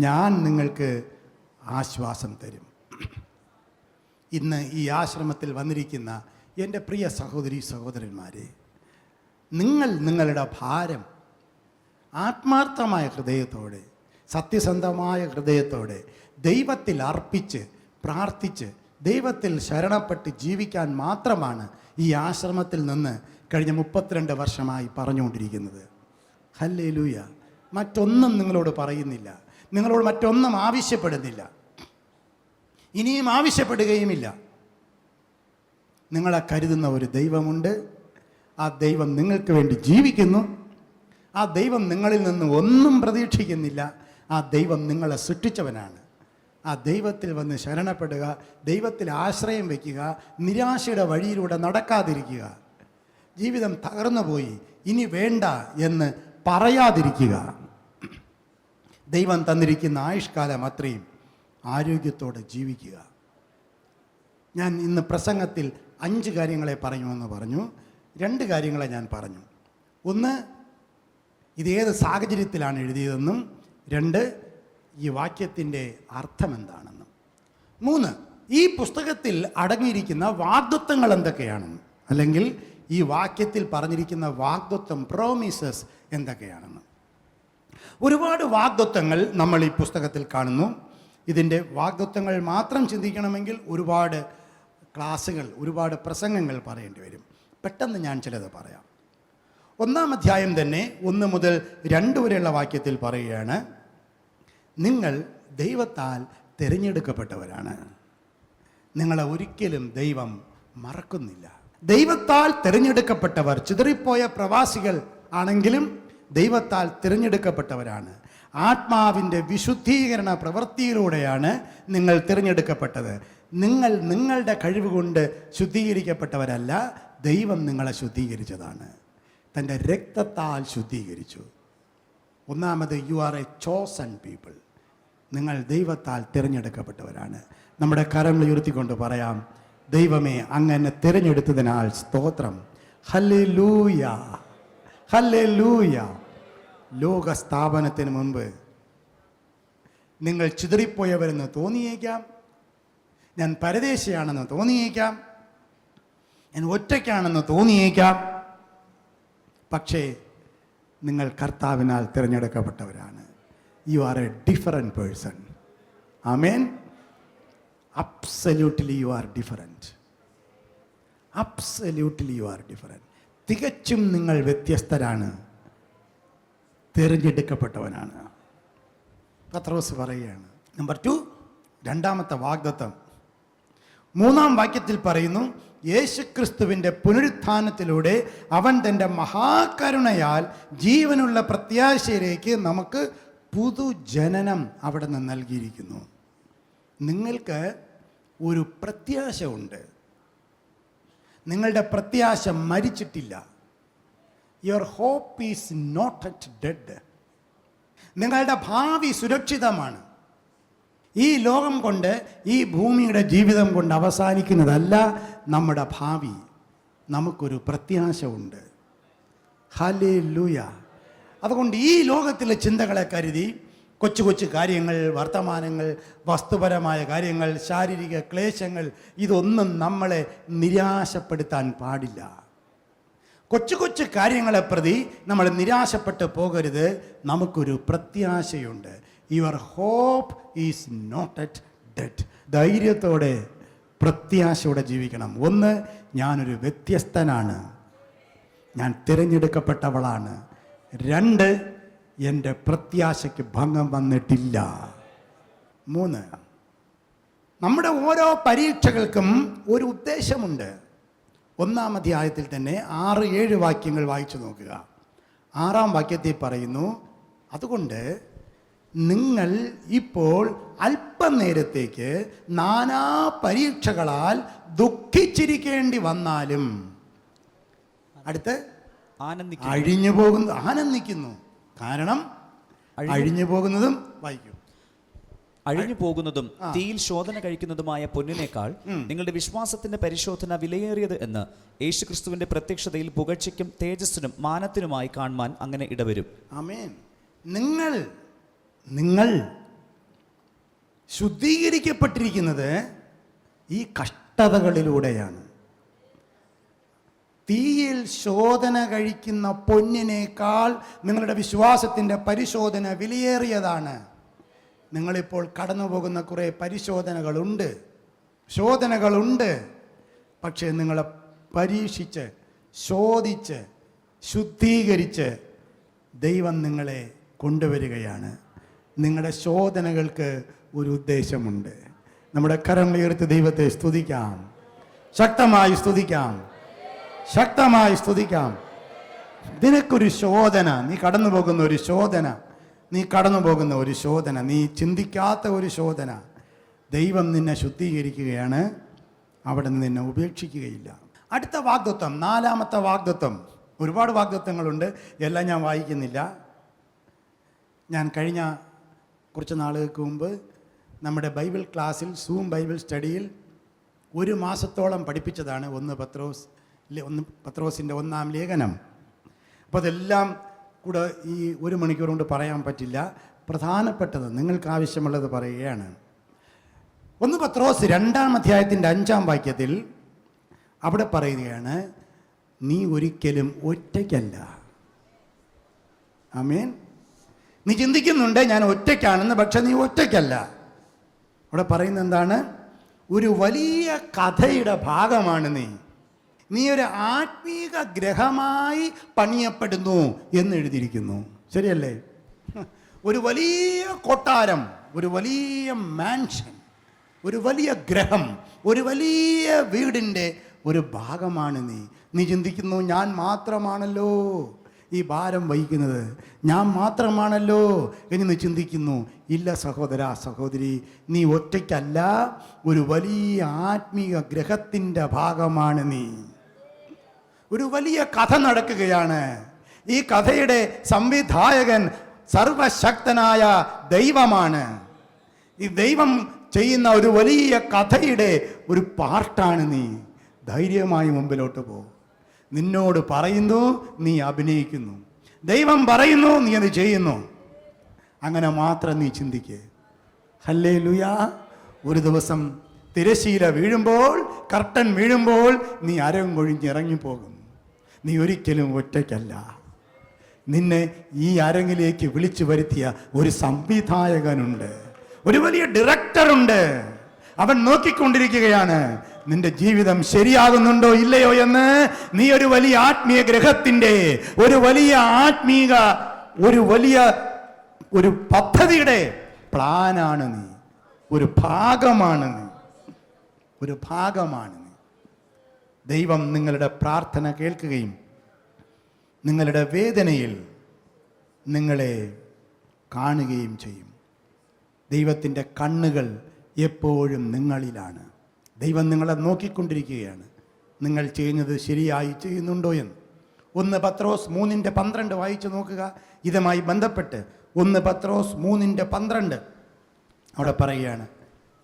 ഞാൻ നിങ്ങൾക്ക് ആശ്വാസം തരും. ഇന്ന് ഈ ആശ്രമത്തിൽ വന്നിരിക്കുന്ന എൻ്റെ പ്രിയ സഹോദരി സഹോദരന്മാരെ, നിങ്ങളുടെ ഭാരം ആത്മാർത്ഥമായ ഹൃദയത്തോടെ, സത്യസന്ധമായ ഹൃദയത്തോടെ ദൈവത്തിൽ അർപ്പിച്ച് പ്രാർത്ഥിച്ച് ദൈവത്തിൽ ശരണപ്പെട്ട് ജീവിക്കാൻ മാത്രമാണ് ഈ ആശ്രമത്തിൽ നിന്ന് കഴിഞ്ഞ 32 വർഷമായി പറഞ്ഞുകൊണ്ടിരിക്കുന്നത്. ഹല്ലേലൂയ. മറ്റൊന്നും നിങ്ങളോട് പറയുന്നില്ല, നിങ്ങളോട് മറ്റൊന്നും ആവശ്യപ്പെടുന്നില്ല, ഇനിയും ആവശ്യപ്പെടുകയുമില്ല. നിങ്ങളെ കരുതുന്ന ഒരു ദൈവമുണ്ട്. ആ ദൈവം നിങ്ങൾക്ക് വേണ്ടി ജീവിക്കുന്നു. ആ ദൈവം നിങ്ങളിൽ നിന്ന് ഒന്നും പ്രതീക്ഷിക്കുന്നില്ല. ആ ദൈവം നിങ്ങളെ സൃഷ്ടിച്ചവനാണ്. ആ ദൈവത്തിൽ വന്ന് ശരണപ്പെടുക, ദൈവത്തിൽ ആശ്രയം വയ്ക്കുക, നിരാശയുടെ വഴിയിലൂടെ നടക്കാതിരിക്കുക, ജീവിതം തകർന്നു പോയി ഇനി വേണ്ട എന്ന് പറയാതിരിക്കുക. ദൈവം തന്നിരിക്കുന്ന ആയുഷ്കാലം അത്രയും ആരോഗ്യത്തോടെ ജീവിക്കുക. ഞാൻ ഇന്ന് പ്രസംഗത്തിൽ 5 കാര്യങ്ങളെ പറയുമെന്ന് പറഞ്ഞു. 2 കാര്യങ്ങളെ ഞാൻ പറഞ്ഞു. ഒന്ന്, ഇതേത് സാഹചര്യത്തിലാണ് എഴുതിയതെന്നും. 2, ഈ വാക്യത്തിൻ്റെ അർത്ഥം എന്താണെന്നും. 3, ഈ പുസ്തകത്തിൽ അടങ്ങിയിരിക്കുന്ന വാഗ്ദത്തങ്ങൾ എന്തൊക്കെയാണെന്നും, അല്ലെങ്കിൽ ഈ വാക്യത്തിൽ പറഞ്ഞിരിക്കുന്ന വാഗ്ദത്തം, പ്രോമിസസ് എന്തൊക്കെയാണെന്നും. ഒരുപാട് വാഗ്ദത്തങ്ങൾ നമ്മൾ ഈ പുസ്തകത്തിൽ കാണുന്നു. ഇതിൻ്റെ വാഗ്ദത്തങ്ങൾ മാത്രം ചിന്തിക്കണമെങ്കിൽ ഒരുപാട് ക്ലാസ്സുകൾ, ഒരുപാട് പ്രസംഗങ്ങൾ പറയേണ്ടി വരും. പെട്ടെന്ന് ഞാൻ ചിലത് പറയാം. 1-ാം അധ്യായം തന്നെ 1 മുതൽ 2 വരെയുള്ള വാക്യത്തിൽ പറയുകയാണ്, നിങ്ങൾ ദൈവത്താൽ തിരഞ്ഞെടുക്കപ്പെട്ടവരാണ്. നിങ്ങളെ ഒരിക്കലും ദൈവം മറക്കുന്നില്ല. ദൈവത്താൽ തിരഞ്ഞെടുക്കപ്പെട്ടവർ, ചിതറിപ്പോയ പ്രവാസികൾ ആണെങ്കിലും ദൈവത്താൽ തിരഞ്ഞെടുക്കപ്പെട്ടവരാണ്. ആത്മാവിൻ്റെ വിശുദ്ധീകരണ പ്രവൃത്തിയിലൂടെയാണ് നിങ്ങൾ തിരഞ്ഞെടുക്കപ്പെട്ടത്. നിങ്ങൾ നിങ്ങളുടെ കഴിവ് കൊണ്ട് ശുദ്ധീകരിക്കപ്പെട്ടവരല്ല, ദൈവം നിങ്ങളെ ശുദ്ധീകരിച്ചതാണ്. തൻ്റെ രക്തത്താൽ ശുദ്ധീകരിച്ചു. 1-ാമത്, you are a chosen people. നിങ്ങൾ ദൈവത്താൽ തിരഞ്ഞെടുക്കപ്പെട്ടവരാണ്. നമ്മുടെ കരങ്ങൾ ഉയർത്തിക്കൊണ്ട് പറയാം, ദൈവമേ, അങ്ങ് തിരഞ്ഞെടുത്തതിനാൽ സ്തോത്രം. Hallelujah, hallelujah. ലോക സ്ഥാപനത്തിന് മുൻപ് നിങ്ങൾ ചിതറിപ്പോയവരെന്ന് തോന്നിയേക്കാം, ഞാൻ പരദേശിയാണെന്ന് തോന്നിയേക്കാം, ഞാൻ ഒറ്റയ്ക്കാണെന്ന് തോന്നിയേക്കാം. പക്ഷേ നിങ്ങൾ കർത്താവിനാൽ തിരഞ്ഞെടുക്കപ്പെട്ടവരാണ്. You are a different person. ആമേൻ. Absolutely you are different. Absolutely you are different. തികച്ചും നിങ്ങൾ വ്യത്യസ്തരാണ്, തിരഞ്ഞെടുക്കപ്പെട്ടവനാണ്. പത്രോസ് പറയുകയാണ്. നമ്പർ 2, 2-ാമത്തെ വാഗ്ദത്തം 3-ാം വാക്യത്തിൽ പറയുന്നു, യേശുക്രിസ്തുവിൻ്റെ പുനരുത്ഥാനത്തിലൂടെ അവൻ തൻ്റെ മഹാകരുണയാൽ ജീവനുള്ള പ്രത്യാശയിലേക്ക് നമുക്ക് പുതുജനനം അവിടെ നിന്ന് നൽകിയിരിക്കുന്നു. നിങ്ങൾക്ക് ഒരു പ്രത്യാശ ഉണ്ട്. നിങ്ങളുടെ പ്രത്യാശ മരിച്ചിട്ടില്ല. Your hope is not at dead. നിങ്ങളുടെ ഭാവി സുരക്ഷിതമാണ്. ഈ ലോകം കൊണ്ട്, ഈ ഭൂമിയുടെ ജീവിതം കൊണ്ട് അവസാനിക്കുന്നതല്ല നമ്മുടെ ഭാവി. നമുക്കൊരു പ്രത്യാശ ഉണ്ട്. ഹല്ലേലൂയ. അതുകൊണ്ട് ഈ ലോകത്തിലെ ചിന്തകളെ കരുതി കൊച്ചു കൊച്ചു കാര്യങ്ങൾ, വർത്തമാനങ്ങൾ, വസ്തുപരമായ കാര്യങ്ങൾ, ശാരീരിക ക്ലേശങ്ങൾ, ഇതൊന്നും നമ്മളെ നിരാശപ്പെടുത്താൻ പാടില്ല. കൊച്ചു കൊച്ചു കാര്യങ്ങളെ പ്രതി നമ്മൾ നിരാശപ്പെട്ട് പോകരുത്. നമുക്കൊരു പ്രത്യാശയുണ്ട്. Your hope is not at dead. ധൈര്യത്തോടെ, പ്രത്യാശയോടെ ജീവിക്കണം. 1, ഞാനൊരു വ്യത്യസ്തനാണ്, ഞാൻ തിരഞ്ഞെടുക്കപ്പെട്ടവളാണ്. 2, എൻ്റെ പ്രത്യാശയ്ക്ക് ഭംഗം വന്നിട്ടില്ല. 3, നമ്മുടെ ഓരോ പരീക്ഷകൾക്കും ഒരു ഉദ്ദേശമുണ്ട്. 1-ാം അധ്യായത്തിൽ തന്നെ 6-7 വാക്യങ്ങൾ വായിച്ചു നോക്കുക. 6-ാം വാക്യത്തിൽ പറയുന്നു, അതുകൊണ്ട് നിങ്ങൾ ഇപ്പോൾ അല്പനേരത്തേക്ക് നാനാ പരീക്ഷകളാൽ ദുഃഖിച്ചിരിക്കേണ്ടി വന്നാലും, അടുത്ത് അഴിഞ്ഞു പോകുന്നു, ആനന്ദിക്കുന്നു. കാരണം അഴിഞ്ഞു പോകുന്നതും വായിക്കും, അഴിഞ്ഞു പോകുന്നതും തീയിൽ ശോധന കഴിക്കുന്നതുമായ പൊന്നിനേക്കാൾ നിങ്ങളുടെ വിശ്വാസത്തിന്റെ പരിശോധന വിലയേറിയത് എന്ന് യേശുക്രിസ്തുവിന്റെ പ്രത്യക്ഷതയിൽ പുകഴ്ചയ്ക്കും തേജസ്സിനും മാനത്തിനുമായി കാണുവാൻ അങ്ങനെ ഇടവരും. ആമേൻ. നിങ്ങൾ ശുദ്ധീകരിക്കപ്പെട്ടിരിക്കുന്നത് ഈ കഷ്ടതകളിലൂടെയാണ്. തീയിൽ ശോധന കഴിക്കുന്ന പൊന്നിനേക്കാൾ നിങ്ങളുടെ വിശ്വാസത്തിൻ്റെ പരിശോധന വിലയേറിയതാണ്. നിങ്ങളിപ്പോൾ കടന്നു പോകുന്ന കുറേ ശോധനകളുണ്ട്. പക്ഷേ നിങ്ങളെ പരീക്ഷിച്ച്, ശോധിച്ച്, ശുദ്ധീകരിച്ച് ദൈവം നിങ്ങളെ കൊണ്ടുവരികയാണ്. നിങ്ങളുടെ ശോധനകൾക്ക് ഒരു ഉദ്ദേശമുണ്ട്. നമ്മുടെ കരങ്ങൾ ഉയർത്തി ദൈവത്തെ സ്തുതിക്കാം, ശക്തമായി സ്തുതിക്കാം, ശക്തമായി സ്തുതിക്കാം. നിനക്കൊരു ശോധന, നീ കടന്നു പോകുന്ന ഒരു ശോധന, നീ ചിന്തിക്കാത്ത ഒരു ശോധന, ദൈവം നിന്നെ ശുദ്ധീകരിക്കുകയാണ്, അവിടെ നിന്ന് നിന്നെ ഉപേക്ഷിക്കുകയില്ല. അടുത്ത വാഗ്ദത്വം, 4-ാമത്തെ വാഗ്ദത്വം. ഒരുപാട് വാഗ്ദത്വങ്ങളുണ്ട്, എല്ലാം ഞാൻ വായിക്കുന്നില്ല. ഞാൻ കഴിഞ്ഞ കുറച്ച് നാളുകൾക്ക് മുമ്പ് നമ്മുടെ ബൈബിൾ ക്ലാസ്സിൽ, സൂം ബൈബിൾ സ്റ്റഡിയിൽ 1 മാസത്തോളം പഠിപ്പിച്ചതാണ് 1 പത്രോസിൻ്റെ 1-ാം ലേഖനം. അപ്പോൾ അതെല്ലാം കൂടെ ഈ 1 മണിക്കൂർ കൊണ്ട് പറയാൻ പറ്റില്ല. പ്രധാനപ്പെട്ടത് നിങ്ങൾക്ക് ആവശ്യമുള്ളത് പറയുകയാണ്. 1 പത്രോസ് 2-ാം അധ്യായത്തിൻ്റെ 5-ാം വാക്യത്തിൽ അവിടെ പറയുകയാണ്, നീ ഒരിക്കലും ഒറ്റയ്ക്കല്ല. ആമേൻ. നീ ചിന്തിക്കുന്നുണ്ട് ഞാൻ ഒറ്റയ്ക്കാണെന്ന്, പക്ഷെ നീ ഒറ്റയ്ക്കല്ല. അവിടെ പറയുന്നത് എന്താണ്? ഒരു വലിയ കഥയുടെ ഭാഗമാണ് നീ. നീ ഒരു ആത്മീക ഗ്രഹമായി പണിയപ്പെടുന്നു എന്ന് എഴുതിയിരിക്കുന്നു. ശരിയല്ലേ? ഒരു വലിയ കൊട്ടാരം, ഒരു വലിയ മാൻഷൻ, ഒരു വലിയ ഗ്രഹം, ഒരു വലിയ വീടിൻ്റെ ഒരു ഭാഗമാണ് നീ. നീ ചിന്തിക്കുന്നു ഞാൻ മാത്രമാണല്ലോ ഈ ഭാരം വഹിക്കുന്നത്, ഞാൻ മാത്രമാണല്ലോ എന്ന് നീ ചിന്തിക്കുന്നു. ഇല്ല സഹോദര, സഹോദരി, നീ ഒറ്റയ്ക്കല്ല, ഒരു വലിയ ആത്മീയ ഗ്രഹത്തിൻ്റെ ഭാഗമാണ് നീ. ഒരു വലിയ കഥ നടക്കുകയാണ്. ഈ കഥയുടെ സംവിധായകൻ സർവശക്തനായ ദൈവമാണ്. ഈ ദൈവം ചെയ്യുന്ന ഒരു വലിയ കഥയുടെ ഒരു പാർട്ടാണ് നീ. ധൈര്യമായി മുമ്പിലോട്ട് പോ. നിന്നോട് പറയുന്നു, നീ അഭിനയിക്കുന്നു. ദൈവം പറയുന്നു, നീ അത് ചെയ്യുന്നു. അങ്ങനെ മാത്രം നീ ചിന്തിക്കുക. ഹല്ലേലൂയാ. ഒരു ദിവസം തിരശീല വീഴുമ്പോൾ, കർട്ടൻ വീഴുമ്പോൾ നീ അരം കൊഴിഞ്ഞിറങ്ങിപ്പോകും. നീ ഒരിക്കലും ഒറ്റയ്ക്കല്ല. നിന്നെ ഈ അരങ്ങിലേക്ക് വിളിച്ചു വരുത്തിയ ഒരു സംവിധായകനുണ്ട്, ഒരു വലിയ ഡയറക്ടറുണ്ട്. അവൻ നോക്കിക്കൊണ്ടിരിക്കുകയാണ് നിന്റെ ജീവിതം ശരിയാകുന്നുണ്ടോ ഇല്ലയോ എന്ന്. നീ ഒരു വലിയ ആത്മീയ ഗ്രഹത്തിൻ്റെ, ഒരു വലിയ ആത്മീക, ഒരു പദ്ധതിയുടെ പ്ലാനാണ് നീ. ഒരു ഭാഗമാണ് നീ. ഒരു ഭാഗമാണ് നീ. ദൈവം നിങ്ങളുടെ പ്രാർത്ഥന കേൾക്കുകയും നിങ്ങളുടെ വേദനയിൽ നിങ്ങളെ കാണുകയും ചെയ്യും. ദൈവത്തിൻ്റെ കണ്ണുകൾ എപ്പോഴും നിങ്ങളിലാണ്. ദൈവം നിങ്ങളെ നോക്കിക്കൊണ്ടിരിക്കുകയാണ്, നിങ്ങൾ ചെയ്യുന്നത് ശരിയായി ചെയ്യുന്നുണ്ടോ എന്ന്. 1 പത്രോസ് 3:12 വായിച്ചു നോക്കുക. ഇതുമായി ബന്ധപ്പെട്ട് 1 പത്രോസ് 3:12 അവിടെ പറയുകയാണ്,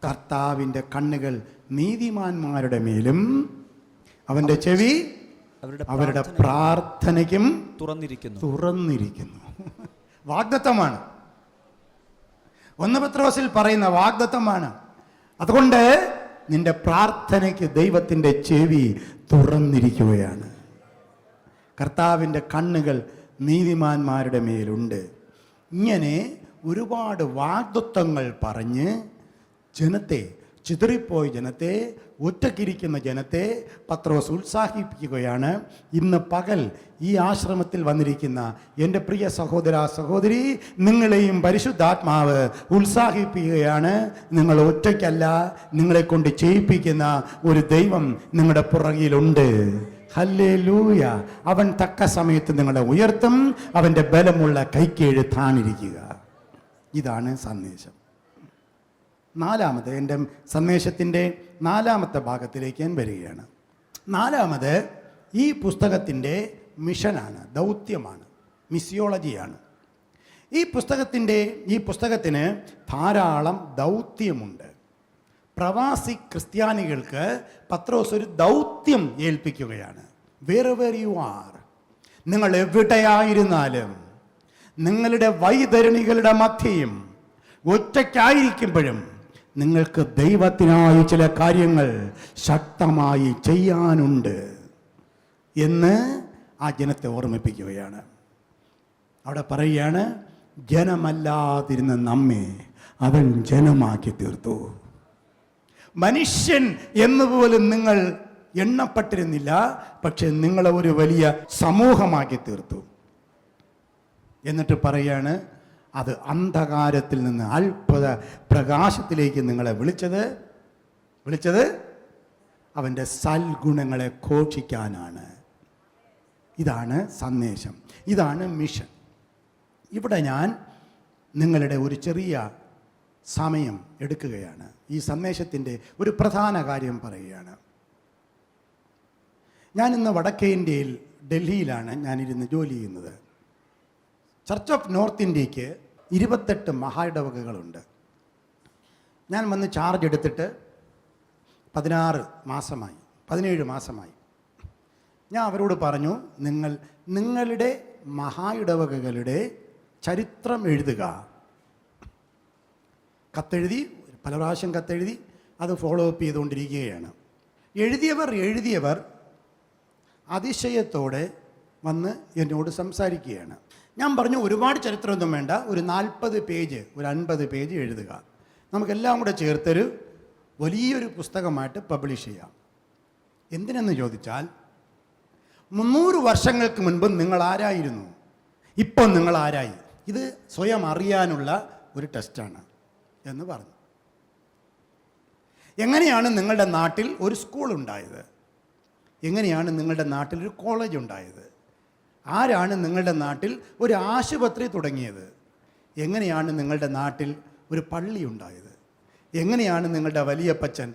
കർത്താവിൻ്റെ കണ്ണുകൾ നീതിമാന്മാരുടെ മേലും അവൻ്റെ ചെവി അവരുടെ പ്രാർത്ഥനയ്ക്കും തുറന്നിരിക്കുന്നു. വാഗ്ദത്തമാണ്. 1 പത്രോസിൽ പറയുന്ന വാഗ്ദത്തമാണ്. അതുകൊണ്ട് നിന്റെ പ്രാർത്ഥനയ്ക്ക് ദൈവത്തിൻ്റെ ചെവി തുറന്നിരിക്കുകയാണ്. കർത്താവിൻ്റെ കണ്ണുകൾ നീതിമാന്മാരുടെ മേലുണ്ട്. ഇങ്ങനെ ഒരുപാട് വാഗ്ദത്തങ്ങൾ പറഞ്ഞ് ജനത്തെ, ചിതറിപ്പോയ ജനത്തെ, ഒറ്റക്കിരിക്കുന്ന ജനത്തെ പത്രോസ് ഉത്സാഹിപ്പിക്കുകയാണ്. ഇന്ന് പകൽ ഈ ആശ്രമത്തിൽ വന്നിരിക്കുന്ന എൻ്റെ പ്രിയ സഹോദര, സഹോദരി, നിങ്ങളെയും പരിശുദ്ധാത്മാവ് ഉത്സാഹിപ്പിക്കുകയാണ്. നിങ്ങൾ ഒറ്റയ്ക്കല്ല, നിങ്ങളെ കൊണ്ട് ചെയ്യിപ്പിക്കുന്ന ഒരു ദൈവം നിങ്ങളുടെ പുറകിലുണ്ട്. ഹല്ലേലൂയ. അവൻ തക്ക സമയത്ത് നിങ്ങളെ ഉയർത്തും. അവൻ്റെ ബലമുള്ള കൈക്കീഴ് താണിരിക്കുക. ഇതാണ് സന്ദേശം. 4-ാമത്, എൻ്റെ സന്ദേശത്തിൻ്റെ 4-ാമത്തെ ഭാഗത്തിലേക്ക് ഞാൻ വരികയാണ്. 4-ാമത് ഈ പുസ്തകത്തിൻ്റെ മിഷനാണ്, ദൗത്യമാണ്, മിസിയോളജിയാണ്. ഈ പുസ്തകത്തിന് ധാരാളം ദൗത്യമുണ്ട്. പ്രവാസി ക്രിസ്ത്യാനികൾക്ക് പത്രോസ് ഒരു ദൗത്യം ഏൽപ്പിക്കുകയാണ്. വേർ യു ആർ, നിങ്ങൾ എവിടെയായിരുന്നാലും, നിങ്ങളുടെ വൈതരണികളുടെ മധ്യയും ഒറ്റയ്ക്കായിരിക്കുമ്പോഴും നിങ്ങൾക്ക് ദൈവത്തിനായി ചില കാര്യങ്ങൾ ശക്തമായി ചെയ്യാനുണ്ട് എന്ന് ആ ജനത്തെ ഓർമ്മിപ്പിക്കുകയാണ്. അവിടെ പറയുകയാണ്, ജനമല്ലാതിരുന്ന നമ്മെ അവൻ ജനമാക്കി തീർത്തു. മനുഷ്യൻ എന്നുപോലും നിങ്ങൾ എണ്ണപ്പെട്ടിരുന്നില്ല, പക്ഷെ നിങ്ങളെ ഒരു വലിയ സമൂഹമാക്കി തീർത്തു. എന്നിട്ട് പറയാണ്, അത് അന്ധകാരത്തിൽ നിന്ന് അത്ഭുത പ്രകാശത്തിലേക്ക് നിങ്ങളെ വിളിച്ചത് അവൻ്റെ സൽഗുണങ്ങളെ ഘോഷിക്കാനാണ്. ഇതാണ് സന്ദേശം, ഇതാണ് മിഷൻ. ഇവിടെ ഞാൻ നിങ്ങളുടെ ഒരു ചെറിയ സമയം എടുക്കുകയാണ്. ഈ സന്ദേശത്തിൻ്റെ ഒരു പ്രധാന കാര്യം പറയുകയാണ്. ഞാനിന്ന് വടക്കേ ഇന്ത്യയിൽ ഡൽഹിയിലാണ് ഞാനിരുന്ന് ജോലി ചെയ്യുന്നത്. ചർച്ച് ഓഫ് നോർത്ത് ഇന്ത്യക്ക് 28 മഹാ ഇടവകകളുണ്ട്. ഞാൻ വന്ന് ചാർജ് എടുത്തിട്ട് 17 മാസമായി. ഞാൻ അവരോട് പറഞ്ഞു, നിങ്ങളുടെ മഹാ ഇടവകകളുടെ ചരിത്രം എഴുതുക. കത്തെഴുതി, പല പ്രാവശ്യം കത്തെഴുതി, അത് ഫോളോ അപ്പ് ചെയ്തുകൊണ്ടിരിക്കുകയാണ്. എഴുതിയവർ അതിശയത്തോടെ വന്ന് എന്നോട് സംസാരിക്കുകയാണ്. ഞാൻ പറഞ്ഞു, ഒരുപാട് ചരിത്രമൊന്നും വേണ്ട, ഒരു 40 പേജ്, ഒരു 50 പേജ് എഴുതുക. നമുക്കെല്ലാം കൂടെ ചേർത്തൊരു വലിയൊരു പുസ്തകമായിട്ട് പബ്ലിഷ് ചെയ്യാം. എന്തിനെന്ന് ചോദിച്ചാൽ, 300 വർഷങ്ങൾക്ക് മുൻപ് നിങ്ങൾ ആരായിരുന്നു, ഇപ്പം നിങ്ങൾ ആരായി, ഇത് സ്വയം അറിയാനുള്ള ഒരു ടെസ്റ്റാണ് എന്ന് പറഞ്ഞു. എങ്ങനെയാണ് നിങ്ങളുടെ നാട്ടിൽ ഒരു സ്കൂൾ ഉണ്ടായത്? എങ്ങനെയാണ് നിങ്ങളുടെ നാട്ടിൽ ഒരു കോളേജ് ഉണ്ടായത്? ആരാണ് നിങ്ങളുടെ നാട്ടിൽ ഒരു ആശുപത്രി തുടങ്ങിയത്? എങ്ങനെയാണ് നിങ്ങളുടെ നാട്ടിൽ ഒരു പള്ളി ഉണ്ടായത്? എങ്ങനെയാണ് നിങ്ങളുടെ വലിയപ്പച്ചൻ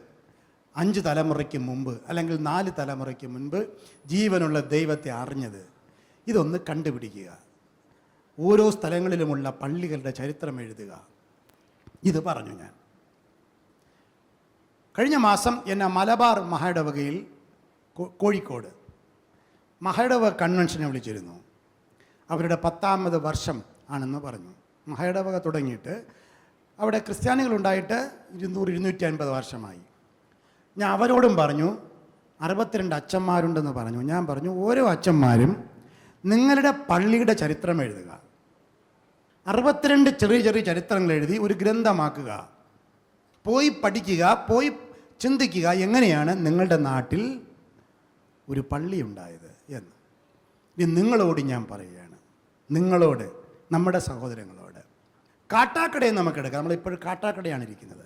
5 തലമുറയ്ക്ക് മുമ്പ് അല്ലെങ്കിൽ 4 തലമുറയ്ക്ക് മുൻപ് ജീവനുള്ള ദൈവത്തെ അറിഞ്ഞത്? ഇതൊന്ന് കണ്ടുപിടിക്കുക. ഓരോ സ്ഥലങ്ങളിലുമുള്ള പള്ളികളുടെ ചരിത്രം എഴുതുക. ഇത് പറഞ്ഞു ഞാൻ. കഴിഞ്ഞ മാസം എന്നെ മലബാർ മഹായിടവകയിൽ കോഴിക്കോട് മഹായിടവക കൺവെൻഷനെ വിളിച്ചിരുന്നു. അവരുടെ 10ാമത് വർഷം ആണെന്ന് പറഞ്ഞു. മഹായിടവക തുടങ്ങിയിട്ട് അവിടെ ക്രിസ്ത്യാനികളുണ്ടായിട്ട് 200-250 വർഷമായി. ഞാൻ അവരോടും പറഞ്ഞു, 62 അച്ഛന്മാരുണ്ടെന്ന് പറഞ്ഞു. ഞാൻ പറഞ്ഞു, ഓരോ അച്ഛന്മാരും നിങ്ങളുടെ പള്ളിയുടെ ചരിത്രം എഴുതുക. 62 ചെറിയ ചെറിയ ചരിത്രങ്ങൾ എഴുതി ഒരു ഗ്രന്ഥമാക്കുക. പോയി പഠിക്കുക, പോയി ചിന്തിക്കുക, എങ്ങനെയാണ് നിങ്ങളുടെ നാട്ടിൽ ഒരു പള്ളി ഉണ്ടായത് എന്ന്. ഇനി നിങ്ങളോട് ഞാൻ പറയുകയാണ്, നിങ്ങളോട്, നമ്മുടെ സഹോദരങ്ങളോട്. കാട്ടാക്കടയെ നമുക്കെടുക്കാം. നമ്മളിപ്പോഴും കാട്ടാക്കടയാണ് ഇരിക്കുന്നത്.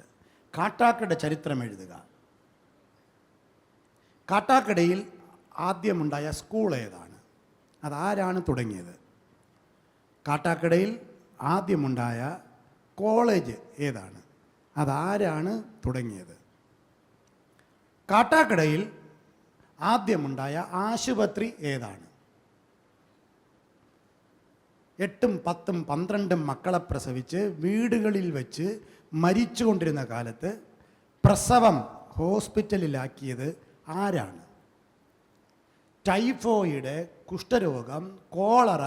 കാട്ടാക്കടയുടെ ചരിത്രം എഴുതുക. കാട്ടാക്കടയിൽ ആദ്യമുണ്ടായ സ്കൂൾ ഏതാണ്? അതാരാണ് തുടങ്ങിയത്? കാട്ടാക്കടയിൽ ആദ്യമുണ്ടായ കോളേജ് ഏതാണ്? അതാരാണ് തുടങ്ങിയത്? കാട്ടാക്കടയിൽ ആദ്യമുണ്ടായ ആശുപത്രി ഏതാണ്? 8, 10, 12 മക്കളെ പ്രസവിച്ച് വീടുകളിൽ വെച്ച് മരിച്ചുകൊണ്ടിരുന്ന കാലത്ത് പ്രസവം ഹോസ്പിറ്റലിലാക്കിയത് ആരാണ്? ടൈഫോയിഡ്, കുഷ്ഠരോഗം, കോളറ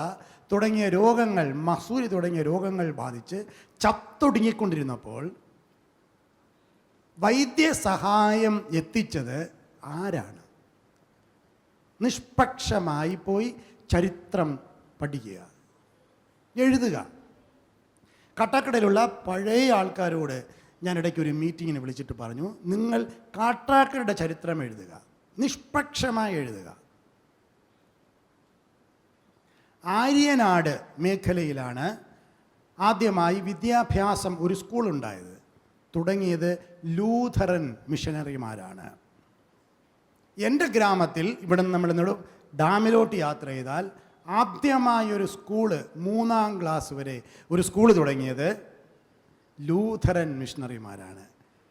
തുടങ്ങിയ രോഗങ്ങൾ, മസൂരി തുടങ്ങിയ രോഗങ്ങൾ ബാധിച്ച് ചത്തൊടുങ്ങിക്കൊണ്ടിരുന്നപ്പോൾ വൈദ്യസഹായം എത്തിച്ചത് ആരാണ്? നിഷ്പക്ഷമായി പോയി ചരിത്രം പഠിക്കുക, എഴുതുക. കാട്ടാക്കടയിലുള്ള പഴയ ആൾക്കാരോട് ഞാൻ ഇടയ്ക്ക് ഒരു മീറ്റിങ്ങിന് വിളിച്ചിട്ട് പറഞ്ഞു, നിങ്ങൾ കാട്ടാക്കടയുടെ ചരിത്രം എഴുതുക, നിഷ്പക്ഷമായി എഴുതുക. ആര്യനാട് മേഖലയിലാണ് ആദ്യമായി വിദ്യാഭ്യാസം ഒരു സ്കൂൾ ഉണ്ടായത്. തുടങ്ങിയത് ലൂഥറൻ മിഷനറിമാരാണ്. എൻ്റെ ഗ്രാമത്തിൽ, ഇവിടെ നിന്ന് നമ്മൾ ഡാമിലോട്ട് യാത്ര ചെയ്താൽ ആദ്യമായൊരു സ്കൂള്, 3ാം ക്ലാസ് വരെ ഒരു സ്കൂൾ തുടങ്ങിയത് ലൂഥറൻ മിഷണറിമാരാണ്.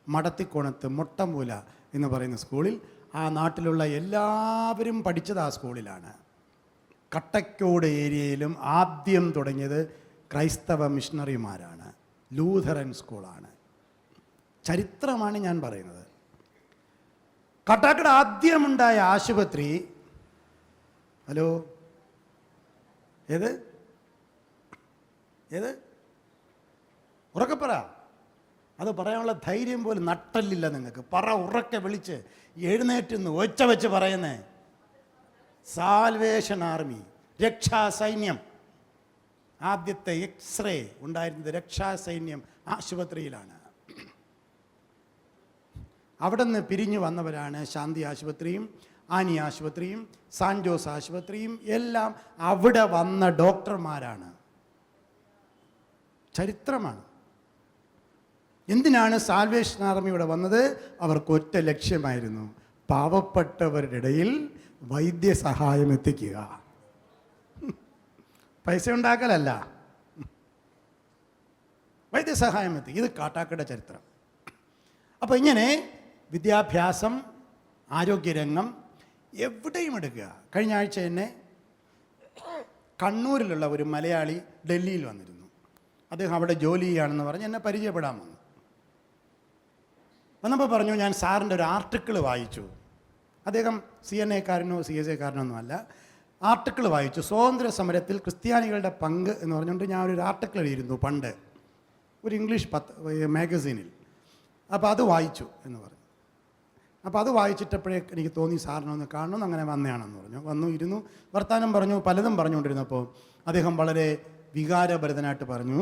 മടത്തിക്കോണത്ത് മൊട്ടമ്പൂല എന്ന് പറയുന്ന സ്കൂളിൽ ആ നാട്ടിലുള്ള എല്ലാവരും പഠിച്ചത് ആ സ്കൂളിലാണ്. കട്ടക്കോട് ഏരിയയിലും ആദ്യം തുടങ്ങിയത് ക്രൈസ്തവ മിഷണറിമാരാണ്. ലൂഥറൻ സ്കൂളാണ്. ചരിത്രമാണ് ഞാൻ പറയുന്നത്. കാട്ടാക്കട ആദ്യമുണ്ടായ ആശുപത്രി, ഹലോ, ഏത് ഉറക്കെ പറ. അത് പറയാനുള്ള ധൈര്യം പോലും നട്ടല്ലില്ല നിങ്ങൾക്ക്. പറ, ഉറക്കെ വിളിച്ച് എഴുന്നേറ്റ് ഒച്ച വെച്ച് പറയുന്നേ. സാൽവേഷൻ ആർമി, രക്ഷാസൈന്യം. ആദ്യത്തെ എക്സ്റേ ഉണ്ടായിരുന്നത് രക്ഷാസൈന്യം ആശുപത്രിയിലാണ്. അവിടെ നിന്ന് പിരിഞ്ഞു വന്നവരാണ് ശാന്തി ആശുപത്രിയും ആനി ആശുപത്രിയും സാൻ ജോസ് ആശുപത്രിയും. എല്ലാം അവിടെ വന്ന ഡോക്ടർമാരാണ്. ചരിത്രമാണ്. എന്തിനാണ് സാൽവേഷൻ ആർമി ഇവിടെ വന്നത്? അവർക്ക് ഒറ്റ ലക്ഷ്യമായിരുന്നു, പാവപ്പെട്ടവരുടെ ഇടയിൽ വൈദ്യസഹായം എത്തിക്കുക. പൈസ ഉണ്ടാക്കലല്ല, വൈദ്യസഹായം എത്തിക്കുക. ഇത് കാട്ടാക്കട ചരിത്രം. അപ്പോൾ ഇങ്ങനെ വിദ്യാഭ്യാസം, ആരോഗ്യരംഗം എവിടെയും എടുക്കുക. കഴിഞ്ഞ ആഴ്ച എന്നെ കണ്ണൂരിലുള്ള ഒരു മലയാളി ഡൽഹിയിൽ വന്നിരുന്നു. അദ്ദേഹം അവിടെ ജോലി ചെയ്യുകയാണെന്ന് പറഞ്ഞ് എന്നെ പരിചയപ്പെടാൻ വന്നു. വന്നപ്പോൾ പറഞ്ഞു, ഞാൻ സാറിൻ്റെ ഒരു ആർട്ടിക്കിൾ വായിച്ചു. അദ്ദേഹം CNA കാരനോ CSA കാരനോ ഒന്നുമല്ല. ആർട്ടിക്കിൾ വായിച്ചു. സ്വാതന്ത്ര്യ സമരത്തിൽ ക്രിസ്ത്യാനികളുടെ പങ്ക് എന്ന് പറഞ്ഞുകൊണ്ട് ഞാൻ ഒരു ആർട്ടിക്കിൾ എഴുതിയിരുന്നു പണ്ട് ഒരു ഇംഗ്ലീഷ് മാഗസീനിൽ. അപ്പോൾ അത് വായിച്ചു എന്ന് പറഞ്ഞു. അപ്പോൾ അത് വായിച്ചിട്ടപ്പോഴേ എനിക്ക് തോന്നി സാറിനൊന്ന് കാണണം, അങ്ങനെ വന്നതാണെന്ന് പറഞ്ഞു. വന്നു, ഇരുന്നു, വർത്തമാനം പറഞ്ഞു, പലതും പറഞ്ഞുകൊണ്ടിരുന്നപ്പോൾ അദ്ദേഹം വളരെ വികാരഭരിതനായിട്ട് പറഞ്ഞു,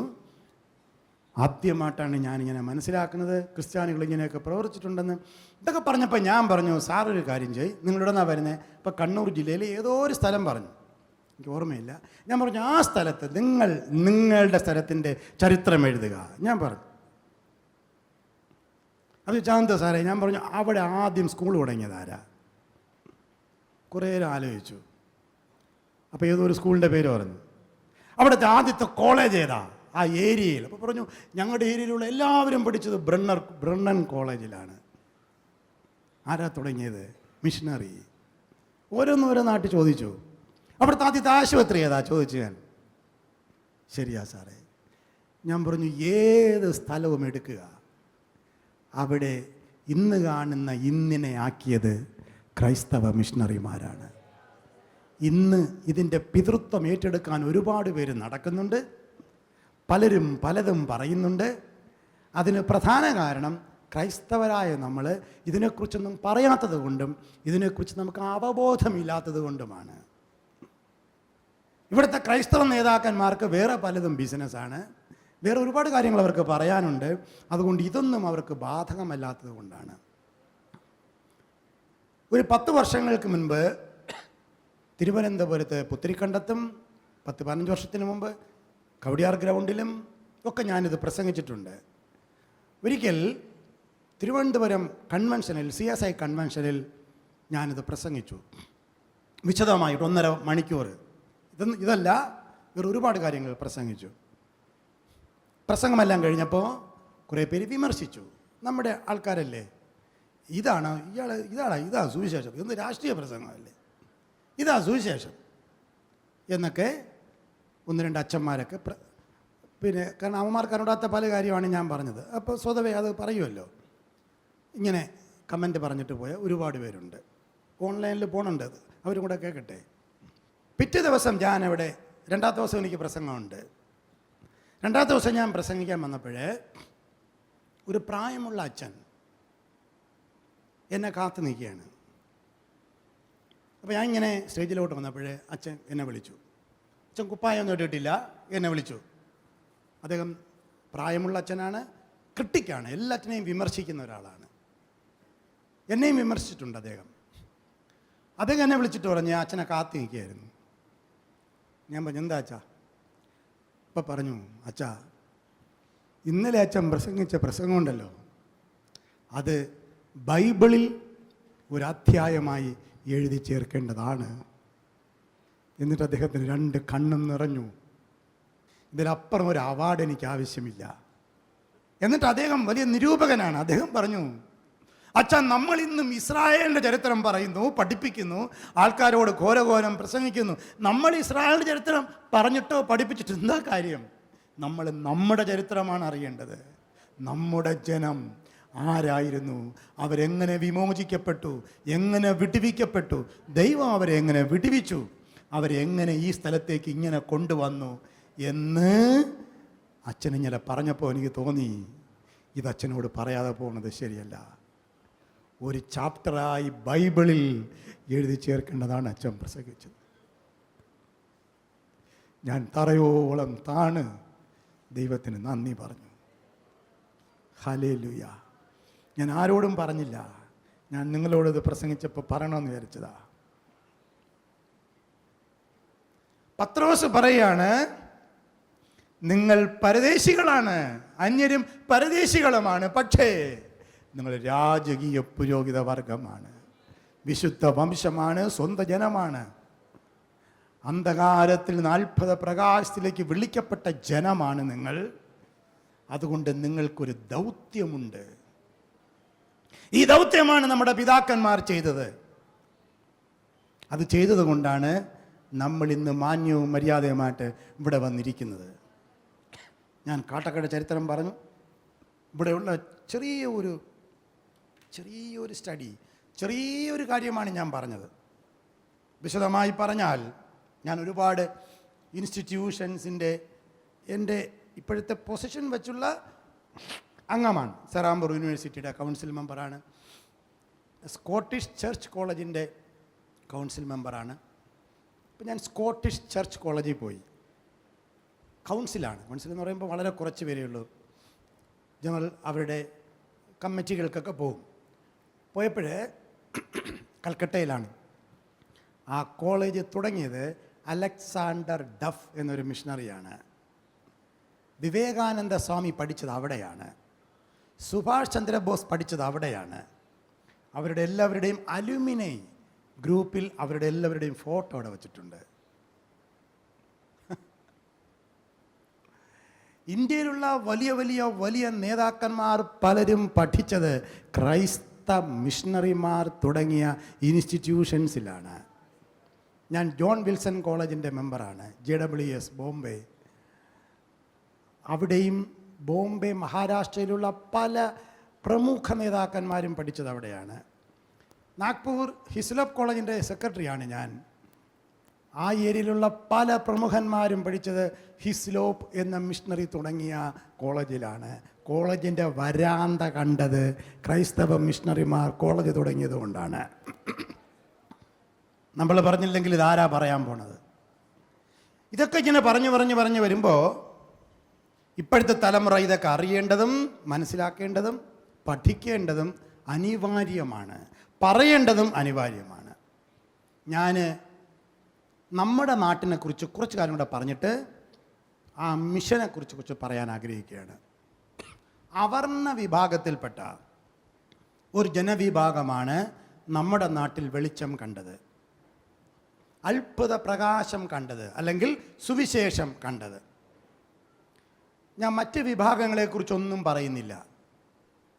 ആദ്യമായിട്ടാണ് ഞാനിങ്ങനെ മനസ്സിലാക്കുന്നത് ക്രിസ്ത്യാനികൾ ഇങ്ങനെയൊക്കെ പ്രവർത്തിച്ചിട്ടുണ്ടെന്ന്. ഇതൊക്കെ പറഞ്ഞപ്പോൾ ഞാൻ പറഞ്ഞു, സാറൊരു കാര്യം ചെയ്യ്, നിങ്ങളുടെ നിന്നാണ് വരുന്നത്. ഇപ്പോൾ കണ്ണൂർ ജില്ലയിൽ ഏതോ ഒരു സ്ഥലം പറഞ്ഞു, എനിക്ക് ഓർമ്മയില്ല. ഞാൻ പറഞ്ഞു, ആ സ്ഥലത്ത് നിങ്ങളുടെ സ്ഥലത്തിൻ്റെ ചരിത്രം എഴുതുക. ഞാൻ പറഞ്ഞു, അത് ചാന്ത സാറേ. ഞാൻ പറഞ്ഞു, അവിടെ ആദ്യം സ്കൂൾ തുടങ്ങിയതാരാ? കുറേ നേരം ആലോചിച്ചു. അപ്പോൾ ഏതോ ഒരു സ്കൂളിൻ്റെ പേര് പറഞ്ഞു. അവിടുത്തെ ആദ്യത്തെ കോളേജ് ഏതാ ആ ഏരിയയിൽ? അപ്പോൾ പറഞ്ഞു, ഞങ്ങളുടെ ഏരിയയിലുള്ള എല്ലാവരും പഠിച്ചത് ബ്രണ്ണൻ കോളേജിലാണ്. ആരാ തുടങ്ങിയത്? മിഷണറി. ഓരോ നാട്ടിൽ ചോദിച്ചു. അവിടുത്തെ ആദ്യത്തെ ആശുപത്രി ഏതാ ചോദിച്ചു ഞാൻ. ശരിയാ സാറേ. ഞാൻ പറഞ്ഞു, ഏത് സ്ഥലവും എടുക്കുക, അവിടെ ഇന്ന് കാണുന്ന ഇന്നിനെ ആക്കിയത് ക്രൈസ്തവ മിഷണറിമാരാണ്. ഇന്ന് ഇതിൻ്റെ പിതൃത്വം ഏറ്റെടുക്കാൻ ഒരുപാട് പേര് നടക്കുന്നുണ്ട്. പലരും പലതും പറയുന്നുണ്ട്. അതിന് പ്രധാന കാരണം ക്രൈസ്തവരായ നമ്മൾ ഇതിനെക്കുറിച്ചൊന്നും പറയാത്തത് കൊണ്ടും ഇതിനെക്കുറിച്ച് നമുക്ക് അവബോധമില്ലാത്തത് കൊണ്ടുമാണ്. ഇവിടുത്തെ ക്രൈസ്തവ നേതാക്കന്മാർക്ക് വേറെ പലതും ബിസിനസ്സാണ്, വേറെ ഒരുപാട് കാര്യങ്ങൾ അവർക്ക് പറയാനുണ്ട്. അതുകൊണ്ട് ഇതൊന്നും അവർക്ക് ബാധകമല്ലാത്തത് കൊണ്ടാണ്. ഒരു 10 വർഷങ്ങൾക്ക് മുൻപ് തിരുവനന്തപുരത്ത് പുത്തരിക്കണ്ടത്തും 10-15 വർഷത്തിന് മുമ്പ് കവടിയാർ ഗ്രൗണ്ടിലും ഒക്കെ ഞാനിത് പ്രസംഗിച്ചിട്ടുണ്ട്. ഒരിക്കൽ തിരുവനന്തപുരം കൺവെൻഷനിൽ, CSI കൺവെൻഷനിൽ ഞാനിത് പ്രസംഗിച്ചു വിശദമായിട്ട് 1.5 മണിക്കൂർ. ഇതല്ല, വേറെ ഒരുപാട് കാര്യങ്ങൾ പ്രസംഗിച്ചു. പ്രസംഗമെല്ലാം കഴിഞ്ഞപ്പോൾ കുറേ പേര് വിമർശിച്ചു. നമ്മുടെ ആൾക്കാരല്ലേ, ഇതാ സുവിശേഷം, ഇതൊന്ന് രാഷ്ട്രീയ പ്രസംഗമല്ലേ, ഇതാ സുവിശേഷം എന്നൊക്കെ 1-2 അച്ഛന്മാരൊക്കെ പിന്നെ, കാരണം അവന്മാർക്ക് അറിയാത്ത പല കാര്യമാണ് ഞാൻ പറഞ്ഞത്. അപ്പോൾ സ്വതവേ അത് പറയുമല്ലോ. ഇങ്ങനെ കമൻറ്റ് പറഞ്ഞിട്ട് പോയ ഒരുപാട് പേരുണ്ട്. ഓൺലൈനിൽ പോകണുണ്ട്, അത് അവരും കൂടെ കേൾക്കട്ടെ. പിറ്റേ ദിവസം ഞാനവിടെ 2ാമത്തെ ദിവസം എനിക്ക് പ്രസംഗമുണ്ട്. 2ാമത്തെ ദിവസം ഞാൻ പ്രസംഗിക്കാൻ വന്നപ്പോഴേ ഒരു പ്രായമുള്ള അച്ഛൻ എന്നെ കാത്തു നിൽക്കുകയാണ്. അപ്പോൾ ഞാൻ ഇങ്ങനെ സ്റ്റേജിലോട്ട് വന്നപ്പോഴേ അച്ഛൻ എന്നെ വിളിച്ചു. അച്ഛൻ കുപ്പായൊന്നും ഇട്ടിട്ടില്ല, എന്നെ വിളിച്ചു. അദ്ദേഹം പ്രായമുള്ള അച്ഛനാണ്, ക്രിട്ടിക്കാണ്, എല്ലാറ്റിനെയും വിമർശിക്കുന്ന ഒരാളാണ്. എന്നെയും വിമർശിച്ചിട്ടുണ്ട് അദ്ദേഹം. എന്നെ വിളിച്ചിട്ട് പറഞ്ഞ് അച്ഛനെ കാത്തു നിൽക്കുകയായിരുന്നു. ഞാൻ പറഞ്ഞു, എന്താ അച്ഛാ? അപ്പം പറഞ്ഞു, അച്ഛാ, ഇന്നലെ അച്ഛൻ പ്രസംഗിച്ച പ്രസംഗമുണ്ടല്ലോ, അത് ബൈബിളിൽ ഒരധ്യായമായി എഴുതി ചേർക്കേണ്ടതാണ്. എന്നിട്ട് അദ്ദേഹത്തിന് 2 കണ്ണും നിറഞ്ഞു. ഇതിലപ്പുറം ഒരു അവാർഡ് എനിക്ക് ആവശ്യമില്ല. എന്നിട്ട് അദ്ദേഹം വലിയ നിരൂപകനാണ്. അദ്ദേഹം പറഞ്ഞു, അച്ഛാ, നമ്മൾ ഇന്നും ഇസ്രായേലിൻ്റെ ചരിത്രം പറയുന്നു, പഠിപ്പിക്കുന്നു, ആൾക്കാരോട് ഘോരഘോരം പ്രസംഗിക്കുന്നു. നമ്മൾ ഇസ്രായേലിൻ്റെ ചരിത്രം പറഞ്ഞിട്ടോ പഠിപ്പിച്ചിട്ടോ എന്താ കാര്യം? നമ്മൾ നമ്മുടെ ചരിത്രമാണ് അറിയേണ്ടത്. നമ്മുടെ ജനം ആരായിരുന്നു, അവരെങ്ങനെ വിമോചിക്കപ്പെട്ടു, എങ്ങനെ വിടുവിക്കപ്പെട്ടു, ദൈവം അവരെ എങ്ങനെ വിടുവിച്ചു, അവരെങ്ങനെ ഈ സ്ഥലത്തേക്ക് ഇങ്ങനെ കൊണ്ടുവന്നു എന്ന് അച്ഛനിങ്ങനെ പറഞ്ഞപ്പോൾ എനിക്ക് തോന്നി, ഇത് അച്ഛനോട് പറയാതെ പോകുന്നത് ശരിയല്ല. ഒരു ചാപ്റ്ററായി ബൈബിളിൽ എഴുതി ചേർക്കേണ്ടതാണ് അച്ഛൻ പ്രസംഗിച്ചത്. ഞാൻ തറയോളം താണ് ദൈവത്തിന് നന്ദി പറഞ്ഞു. ഹല്ലേലൂയ. ഞാൻ ആരോടും പറഞ്ഞില്ല, ഞാൻ നിങ്ങളോടത് പ്രസംഗിച്ചപ്പോൾ പറയണമെന്ന് വിചാരിച്ചതാ. പത്രോസ് പറയാണ്, നിങ്ങൾ പരദേശികളാണ്, അന്യരും പരദേശികളുമാണ്, പക്ഷേ നിങ്ങൾ രാജകീയ പുരോഹിത വർഗമാണ്, വിശുദ്ധ വംശമാണ്, സ്വന്തം ജനമാണ്, അന്ധകാരത്തിൽ 40 പ്രകാശത്തിലേക്ക് വിളിക്കപ്പെട്ട ജനമാണ് നിങ്ങൾ. അതുകൊണ്ട് നിങ്ങൾക്കൊരു ദൗത്യമുണ്ട്. ഈ ദൗത്യമാണ് നമ്മുടെ പിതാക്കന്മാർ ചെയ്തത്. അത് ചെയ്തത് കൊണ്ടാണ് നമ്മൾ ഇന്ന് മാന്യവും മര്യാദയുമായിട്ട് ഇവിടെ വന്നിരിക്കുന്നത്. ഞാൻ കാട്ടക്കട ചരിത്രം പറഞ്ഞു. ഇവിടെയുള്ള ചെറിയൊരു സ്റ്റഡി, ചെറിയൊരു കാര്യമാണ് ഞാൻ പറഞ്ഞത്. വിശദമായി പറഞ്ഞാൽ ഞാൻ ഒരുപാട് ഇൻസ്റ്റിറ്റ്യൂഷൻസിൻ്റെ എൻ്റെ ഇപ്പോഴത്തെ പൊസിഷൻ വെച്ചുള്ള അംഗമാണ്. സെറാംബൂർ യൂണിവേഴ്സിറ്റിയുടെ കൗൺസിൽ മെമ്പറാണ്. സ്കോട്ടിഷ് ചർച്ച് കോളേജിൻ്റെ കൗൺസിൽ മെമ്പറാണ്. ഇപ്പം ഞാൻ സ്കോട്ടിഷ് ചർച്ച് കോളേജിൽ പോയി. കൗൺസിലാണ്. കൗൺസിൽ എന്ന് പറയുമ്പോൾ വളരെ കുറച്ച് പേരേ ഉള്ളൂ. ജനറൽ അവരുടെ കമ്മിറ്റികൾക്കൊക്കെ പോകും. പോയപ്പോൾ കൽക്കട്ടയിലാണ്. ആ കോളേജ് തുടങ്ങിയത് അലക്സാണ്ടർ ഡഫ് എന്നൊരു മിഷണറിയാണ്. വിവേകാനന്ദ സ്വാമി പഠിച്ചത് അവിടെയാണ്. സുഭാഷ് ചന്ദ്രബോസ് പഠിച്ചത് അവിടെയാണ്. അവരുടെ എല്ലാവരുടെയും അലുമിനൈ ഗ്രൂപ്പിൽ അവരുടെ എല്ലാവരുടെയും ഫോട്ടോ അവിടെ വച്ചിട്ടുണ്ട്. ഇന്ത്യയിലുള്ള വലിയ നേതാക്കന്മാർ പലരും പഠിച്ചത് ക്രൈസ്തവ മിഷണറിമാർ തുടങ്ങിയ ഇൻസ്റ്റിറ്റ്യൂഷൻസിലാണ്. ഞാൻ ജോൺ വിൽസൺ കോളേജിൻ്റെ മെമ്പറാണ്. JWS ബോംബെ. അവിടെയും ബോംബെ മഹാരാഷ്ട്രയിലുള്ള പല പ്രമുഖ നേതാക്കന്മാരും പഠിച്ചത് അവിടെയാണ്. നാഗ്പൂർ ഹിസ്ലപ്പ് കോളേജിൻ്റെ സെക്രട്ടറിയാണ് ഞാൻ. ആ ഏരിയയിലുള്ള പല പ്രമുഖന്മാരും പഠിച്ചത് ഹിസ്ലോപ്പ് എന്ന മിഷണറി തുടങ്ങിയ കോളേജിലാണ്. കോളേജിൻ്റെ വരാന്ത കണ്ടത് ക്രൈസ്തവ മിഷണറിമാർ കോളേജ് തുടങ്ങിയത് കൊണ്ടാണ്. നമ്മൾ പറഞ്ഞില്ലെങ്കിൽ ഇതാരാ പറയാൻ പോണത്? ഇതൊക്കെ ഇങ്ങനെ പറഞ്ഞു വരുമ്പോൾ ഇപ്പോഴത്തെ തലമുറ ഇതൊക്കെ അറിയേണ്ടതും മനസ്സിലാക്കേണ്ടതും പഠിക്കേണ്ടതും അനിവാര്യമാണ്. പറയേണ്ടതും അനിവാര്യമാണ്. ഞാൻ നമ്മുടെ നാട്ടിനെക്കുറിച്ച് കുറച്ച് കാര്യം കൂടെ പറഞ്ഞിട്ട് ആ മിഷനെക്കുറിച്ച് പറയാൻ ആഗ്രഹിക്കുകയാണ്. അവർണ്ണ വിഭാഗത്തിൽപ്പെട്ട ഒരു ജനവിഭാഗമാണ് നമ്മുടെ നാട്ടിൽ വെളിച്ചം കണ്ടത്, അത്ഭുത പ്രകാശം കണ്ടത്, അല്ലെങ്കിൽ സുവിശേഷം കണ്ടത്. ഞാൻ മറ്റ് വിഭാഗങ്ങളെക്കുറിച്ചൊന്നും പറയുന്നില്ല.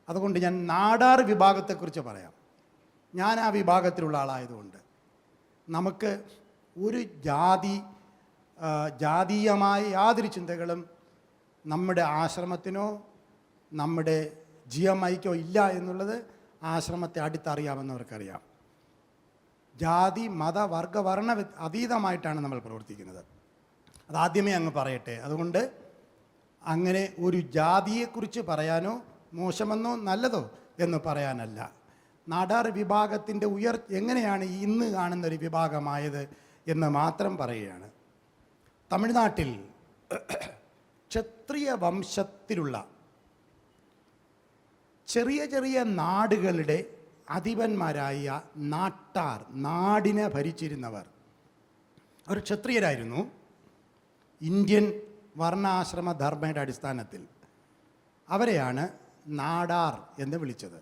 അതുകൊണ്ട് ഞാൻ നാടാർ വിഭാഗത്തെക്കുറിച്ച് പറയാം. ഞാൻ ആ വിഭാഗത്തിലുള്ള ആളായതുകൊണ്ട് നമുക്ക് ഒരു ജാതീയമായ യാതൊരു ചിന്തകളും നമ്മുടെ ആശ്രമത്തിനോ നമ്മുടെ GMIക്കോ ഇല്ല എന്നുള്ളത് ആശ്രമത്തെ അടുത്തറിയാമെന്നവർക്കറിയാം. ജാതി മത വർഗ വർണ്ണ അതീതമായിട്ടാണ് നമ്മൾ പ്രവർത്തിക്കുന്നത്. അതാദ്യമേ അങ്ങ് പറയട്ടെ. അതുകൊണ്ട് അങ്ങനെ ഒരു ജാതിയെക്കുറിച്ച് പറയാനോ മോശമെന്നോ നല്ലതോ എന്ന് പറയാനല്ല. നാടാർ വിഭാഗത്തിൻ്റെ എങ്ങനെയാണ് ഇന്ന് കാണുന്നൊരു വിഭാഗമായത് എന്ന് മാത്രം പറയുകയാണ്. തമിഴ്നാട്ടിൽ ക്ഷത്രിയ വംശത്തിലുള്ള ചെറിയ നാടുകളുടെ അധിപന്മാരായ നാട്ടാർ, നാടിനെ ഭരിച്ചിരുന്നവർ, അവർ ക്ഷത്രിയരായിരുന്നു. ഇന്ത്യൻ വർണ്ണാശ്രമ ധർമ്മയുടെ അടിസ്ഥാനത്തിൽ അവരെയാണ് നാടാർ എന്ന് വിളിച്ചത്.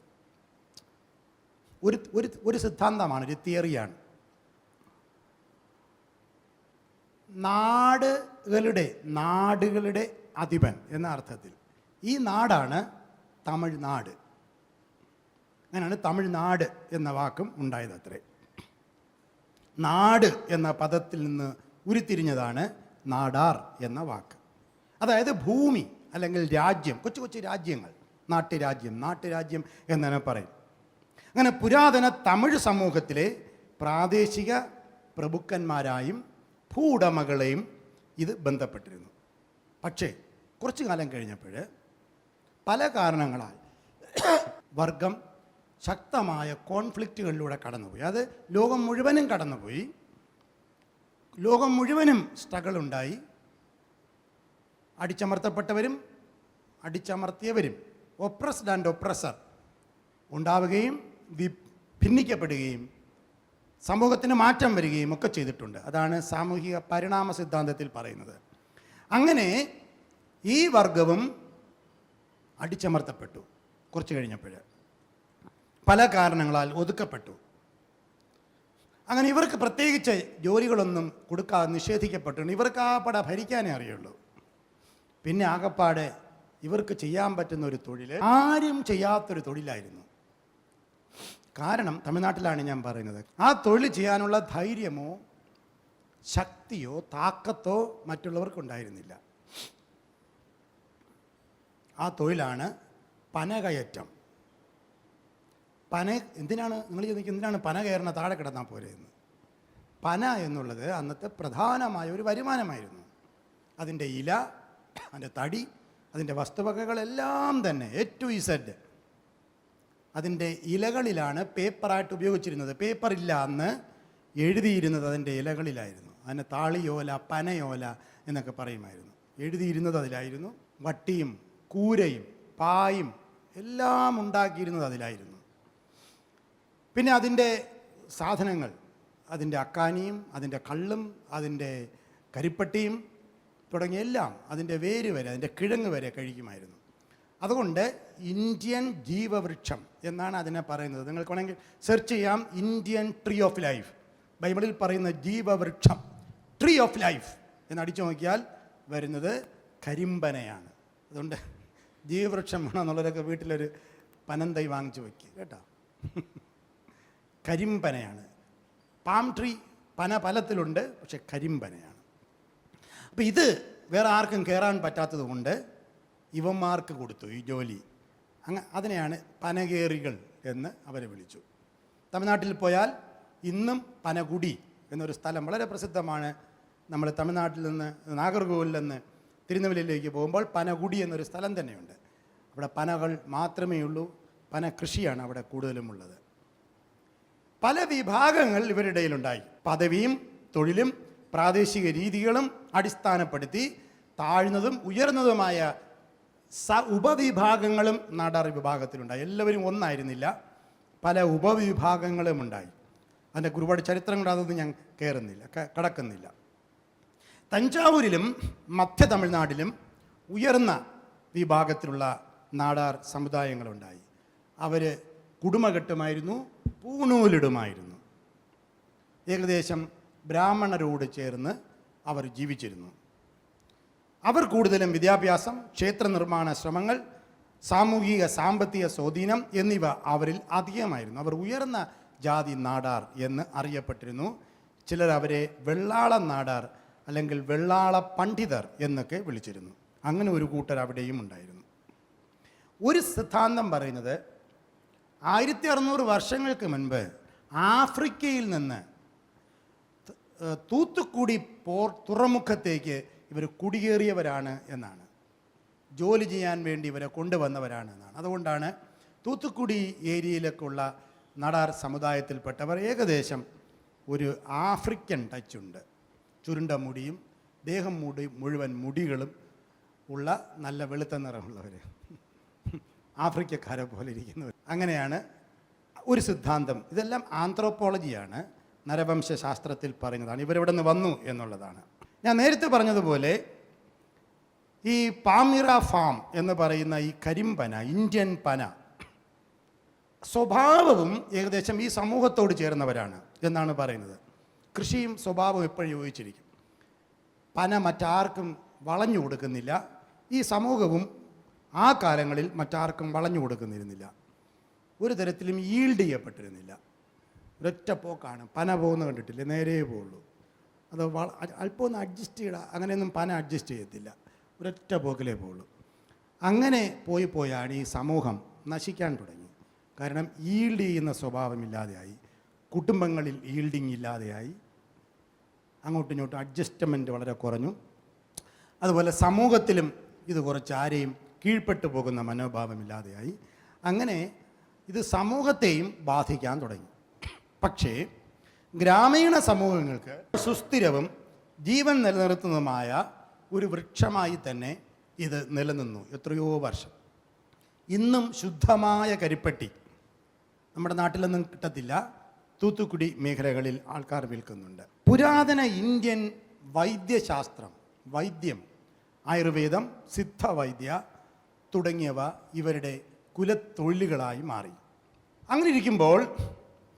ഒരു സിദ്ധാന്തമാണ്, ഒരു തിയറിയാണ്. നാടുകളുടെ അധിപൻ എന്ന അർത്ഥത്തിൽ ഈ നാടാണ് തമിഴ്നാട്. അങ്ങനെയാണ് തമിഴ്നാട് എന്ന വാക്കും ഉണ്ടായത് അത്രേ. നാട് എന്ന പദത്തിൽ നിന്ന് ഉരുത്തിരിഞ്ഞതാണ് നാടാർ എന്ന വാക്ക്. അതായത് ഭൂമി അല്ലെങ്കിൽ രാജ്യം, കൊച്ചു രാജ്യങ്ങൾ, നാട്ടുരാജ്യം എന്നതിനെ പറയും. അങ്ങനെ പുരാതന തമിഴ് സമൂഹത്തിലെ പ്രാദേശിക പ്രഭുക്കന്മാരായും ഭൂവുടമകളെയും ഇത് ബന്ധപ്പെട്ടിരുന്നു. പക്ഷേ കുറച്ചു കാലം കഴിഞ്ഞപ്പോൾ പല കാരണങ്ങളാൽ വർഗം ശക്തമായ കോൺഫ്ലിക്റ്റുകളിലൂടെ കടന്നുപോയി. അത് ലോകം മുഴുവനും കടന്നുപോയി. ലോകം മുഴുവനും സ്ട്രഗിൾ ഉണ്ടായി. അടിച്ചമർത്തപ്പെട്ടവരും അടിച്ചമർത്തിയവരും, ഒപ്രസ്ഡ് ആൻഡ് ഒപ്രസർ ഉണ്ടാവുകയും ഭിന്നിക്കപ്പെടുകയും സമൂഹത്തിന് മാറ്റം വരികയും ഒക്കെ ചെയ്തിട്ടുണ്ട്. അതാണ് സാമൂഹിക പരിണാമ സിദ്ധാന്തത്തിൽ പറയുന്നത്. അങ്ങനെ ഈ വർഗവും അടിച്ചമർത്തപ്പെട്ടു. കുറച്ച് കഴിഞ്ഞപ്പോൾ പല കാരണങ്ങളാൽ ഒതുക്കപ്പെട്ടു. അങ്ങനെ ഇവർക്ക് പ്രത്യേകിച്ച് ജോലികളൊന്നും കൊടുക്കാതെ നിഷേധിക്കപ്പെട്ടു. ഇവർക്ക് ആകപ്പാടെ ഭരിക്കാനേ അറിയുള്ളൂ. പിന്നെ ആകപ്പാടെ ഇവർക്ക് ചെയ്യാൻ പറ്റുന്ന ഒരു തൊഴിൽ ആരും ചെയ്യാത്തൊരു തൊഴിലായിരുന്നു. കാരണം തമിഴ്നാട്ടിലാണ് ഞാൻ പറയുന്നത്. ആ തൊഴിൽ ചെയ്യാനുള്ള ധൈര്യമോ ശക്തിയോ താക്കത്തോ മറ്റുള്ളവർക്കുണ്ടായിരുന്നില്ല. ആ തൊഴിലാണ് പനകയറ്റം. എന്തിനാണ് നിങ്ങൾ ചോദിക്കുന്നത്, എന്തിനാണ് പന കയറണ, താഴെ കിടന്നാൽ പോരെ എന്ന്? പന എന്നുള്ളത് അന്നത്തെ പ്രധാനമായ ഒരു വരുമാനമായിരുന്നു. അതിൻ്റെ ഇല, അതിൻ്റെ തടി, അതിൻ്റെ വസ്തുവകകളെല്ലാം തന്നെ A to Z അതിൻ്റെ ഇലകളിലാണ് പേപ്പറായിട്ട് ഉപയോഗിച്ചിരുന്നത്. പേപ്പറില്ല, അന്ന് എഴുതിയിരുന്നത് അതിൻ്റെ ഇലകളിലായിരുന്നു. അതിന് താളിയോല, പനയോല എന്നൊക്കെ പറയുമായിരുന്നു. എഴുതിയിരുന്നത് അതിലായിരുന്നു. വട്ടിയും കൂരയും പായും എല്ലാം ഉണ്ടാക്കിയിരുന്നത് അതിലായിരുന്നു. പിന്നെ അതിൻ്റെ സാധനങ്ങൾ, അതിൻ്റെ അക്കാനിയും അതിൻ്റെ കള്ളും അതിൻ്റെ കരിപ്പട്ടിയും തുടങ്ങിയ എല്ലാം, അതിൻ്റെ വേര് വരെ, അതിൻ്റെ കിഴങ്ങ് വരെ കഴിക്കുമായിരുന്നു. അതുകൊണ്ട് ഇന്ത്യൻ ജീവവൃക്ഷം എന്നാണ് അതിനെ പറയുന്നത്. നിങ്ങൾക്ക് വേണമെങ്കിൽ സെർച്ച് ചെയ്യാം, ഇന്ത്യൻ ട്രീ ഓഫ് ലൈഫ്. ബൈബിളിൽ പറയുന്ന ജീവവൃക്ഷം, ട്രീ ഓഫ് ലൈഫ് എന്നടിച്ചു നോക്കിയാൽ വരുന്നത് കരിമ്പനയാണ്. അതുകൊണ്ട് ജീവവൃക്ഷം വേണമെന്നുള്ളവരൊക്കെ വീട്ടിലൊരു പനന്തൈ വാങ്ങിച്ചു വയ്ക്കുക കേട്ടോ. കരിമ്പനയാണ്. പാം ട്രീ പന പലത്തിലുണ്ട്, പക്ഷെ കരിമ്പനയാണ്. അപ്പം ഇത് വേറെ ആർക്കും കയറാൻ പറ്റാത്തത് കൊണ്ട് ഇവന്മാർക്ക് കൊടുത്തു ഈ ജോലി. അതിനെയാണ് പനകേറികൾ എന്ന് അവരെ വിളിച്ചു. തമിഴ്നാട്ടിൽ പോയാൽ ഇന്നും പനകുടി എന്നൊരു സ്ഥലം വളരെ പ്രസിദ്ധമാണ്. നമ്മൾ തമിഴ്നാട്ടിൽ നിന്ന് നാഗർകോവിലിൽ നിന്ന് തിരുനെല്വേലിയിലേക്ക് പോകുമ്പോൾ പനകുടി എന്നൊരു സ്ഥലം തന്നെയുണ്ട്. അവിടെ പനകൾ മാത്രമേ ഉള്ളൂ. പന കൃഷിയാണ് അവിടെ കൂടുതലും ഉള്ളത്. പല വിഭാഗങ്ങൾ ഇവരുടെ ഇടയിലുണ്ടായി. പദവിയും തൊഴിലും പ്രാദേശിക രീതികളും അടിസ്ഥാനപ്പെടുത്തി താഴ്ന്നതും ഉയർന്നതുമായ ഉപവിഭാഗങ്ങളും നാടാർ വിഭാഗത്തിലുണ്ടായി. എല്ലാവരും ഒന്നായിരുന്നില്ല, പല ഉപവിഭാഗങ്ങളും ഉണ്ടായി. അതിൻ്റെ ഒരുപാട് ചരിത്രങ്ങൾ, അതൊന്നും ഞാൻ കടക്കുന്നില്ല. തഞ്ചാവൂരിലും മധ്യ തമിഴ്നാട്ടിലും ഉയർന്ന വിഭാഗത്തിലുള്ള നാടാർ സമുദായങ്ങളുണ്ടായി. അവർ കുടുമകെട്ടുമായിരുന്നു, പൂണൂലിടുമായിരുന്നു. ഏകദേശം ബ്രാഹ്മണരോട് ചേർന്ന് അവർ ജീവിച്ചിരുന്നു. അവർ കൂടുതലും വിദ്യാഭ്യാസം, ക്ഷേത്ര നിർമ്മാണ ശ്രമങ്ങൾ, സാമൂഹിക സാമ്പത്തിക സ്വാധീനം എന്നിവ അവരിൽ അധികമായിരുന്നു. അവർ ഉയർന്ന ജാതി നാടാർ എന്ന് അറിയപ്പെട്ടിരുന്നു. ചിലർ അവരെ വെള്ളാള നാടാർ അല്ലെങ്കിൽ വെള്ളാള പണ്ഡിതർ എന്നൊക്കെ വിളിച്ചിരുന്നു. അങ്ങനെ ഒരു കൂട്ടർ അവിടെയും ഉണ്ടായിരുന്നു. ഒരു സിദ്ധാന്തം പറയുന്നത് 1600 വർഷങ്ങൾക്ക് മുൻപ് ആഫ്രിക്കയിൽ നിന്ന് തൂത്തുക്കുടി തുറമുഖത്തേക്ക് ഇവർ കുടിയേറിയവരാണ് എന്നാണ്. ജോലി ചെയ്യാൻ വേണ്ടി ഇവരെ കൊണ്ടുവന്നവരാണ് എന്നാണ്. അതുകൊണ്ടാണ് തൂത്തുക്കുടി ഏരിയയിലേക്കുള്ള നാടാർ സമുദായത്തിൽപ്പെട്ടവർ ഏകദേശം ഒരു ആഫ്രിക്കൻ ടച്ചുണ്ട്. ചുരുണ്ട മുടിയും ദേഹം മുഴുവൻ മുടികളും ഉള്ള നല്ല വെളുത്ത നിറമുള്ളവർ, ആഫ്രിക്കക്കാരെ പോലെ ഇരിക്കുന്നവർ. അങ്ങനെയാണ് ഒരു സിദ്ധാന്തം. ഇതെല്ലാം ആന്ത്രോപോളജിയാണ്, നരവംശാസ്ത്രത്തിൽ പറയുന്നതാണ്. ഇവരെവിടെ നിന്ന് വന്നു എന്നുള്ളതാണ്. ഞാൻ നേരത്തെ പറഞ്ഞതുപോലെ ഈ പാമിറ ഫാം എന്ന് പറയുന്ന ഈ കരിമ്പന, ഇന്ത്യൻ പന, സ്വഭാവവും ഏകദേശം ഈ സമൂഹത്തോട് ചേർന്നവരാണ് എന്നാണ് പറയുന്നത്. കൃഷിയും സ്വഭാവവും എപ്പോഴും യോജിച്ചിരിക്കും. പന മറ്റാർക്കും വളഞ്ഞു കൊടുക്കുന്നില്ല. ഈ സമൂഹവും ആ കാലങ്ങളിൽ മറ്റാർക്കും വളഞ്ഞു കൊടുക്കുന്നിരുന്നില്ല. ഒരു തരത്തിലും ഈൽഡ് ചെയ്യപ്പെട്ടിരുന്നില്ല. ഒരൊറ്റ പോക്കാണ്. പന പോകുന്ന കണ്ടിട്ടില്ലേ, നേരെ പോവുള്ളൂ. അത് അല്പം ഒന്ന് അഡ്ജസ്റ്റ് ചെയ്യണം, അങ്ങനെയൊന്നും പന അഡ്ജസ്റ്റ് ചെയ്യത്തില്ല, ഒരൊറ്റ പോക്കിലേ പോവുള്ളൂ. അങ്ങനെ പോയാണ് ഈ സമൂഹം നശിക്കാൻ തുടങ്ങി. കാരണം ഈൽഡ് ചെയ്യുന്ന സ്വഭാവമില്ലാതെയായി, കുടുംബങ്ങളിൽ ഈൽഡിങ് ഇല്ലാതെയായി, അങ്ങോട്ടും ഇങ്ങോട്ടും അഡ്ജസ്റ്റ്മെൻറ്റ് വളരെ കുറഞ്ഞു. അതുപോലെ സമൂഹത്തിലും ഇത് കുറച്ച് ആരെയും കീഴ്പ്പെട്ടു പോകുന്ന മനോഭാവമില്ലാതെയായി. അങ്ങനെ ഇത് സമൂഹത്തെയും ബാധിക്കാൻ തുടങ്ങി. പക്ഷേ ഗ്രാമീണ സമൂഹങ്ങൾക്ക് സുസ്ഥിരവും ജീവൻ നിലനിർത്തുന്നതുമായ ഒരു വൃക്ഷമായി തന്നെ ഇത് നിലനിന്നു എത്രയോ വർഷം. ഇന്നും ശുദ്ധമായ കരിപ്പട്ടി നമ്മുടെ നാട്ടിലൊന്നും കിട്ടത്തില്ല. തൂത്തുക്കുടി മേഖലകളിൽ ആൾക്കാർ വിൽക്കുന്നുണ്ട്. പുരാതന ഇന്ത്യൻ വൈദ്യശാസ്ത്രം, വൈദ്യം, ആയുർവേദം, സിദ്ധവൈദ്യ തുടങ്ങിയവ ഇവരുടെ കുലത്തൊഴിലുകളായി മാറി. അങ്ങനെ ഇരിക്കുമ്പോൾ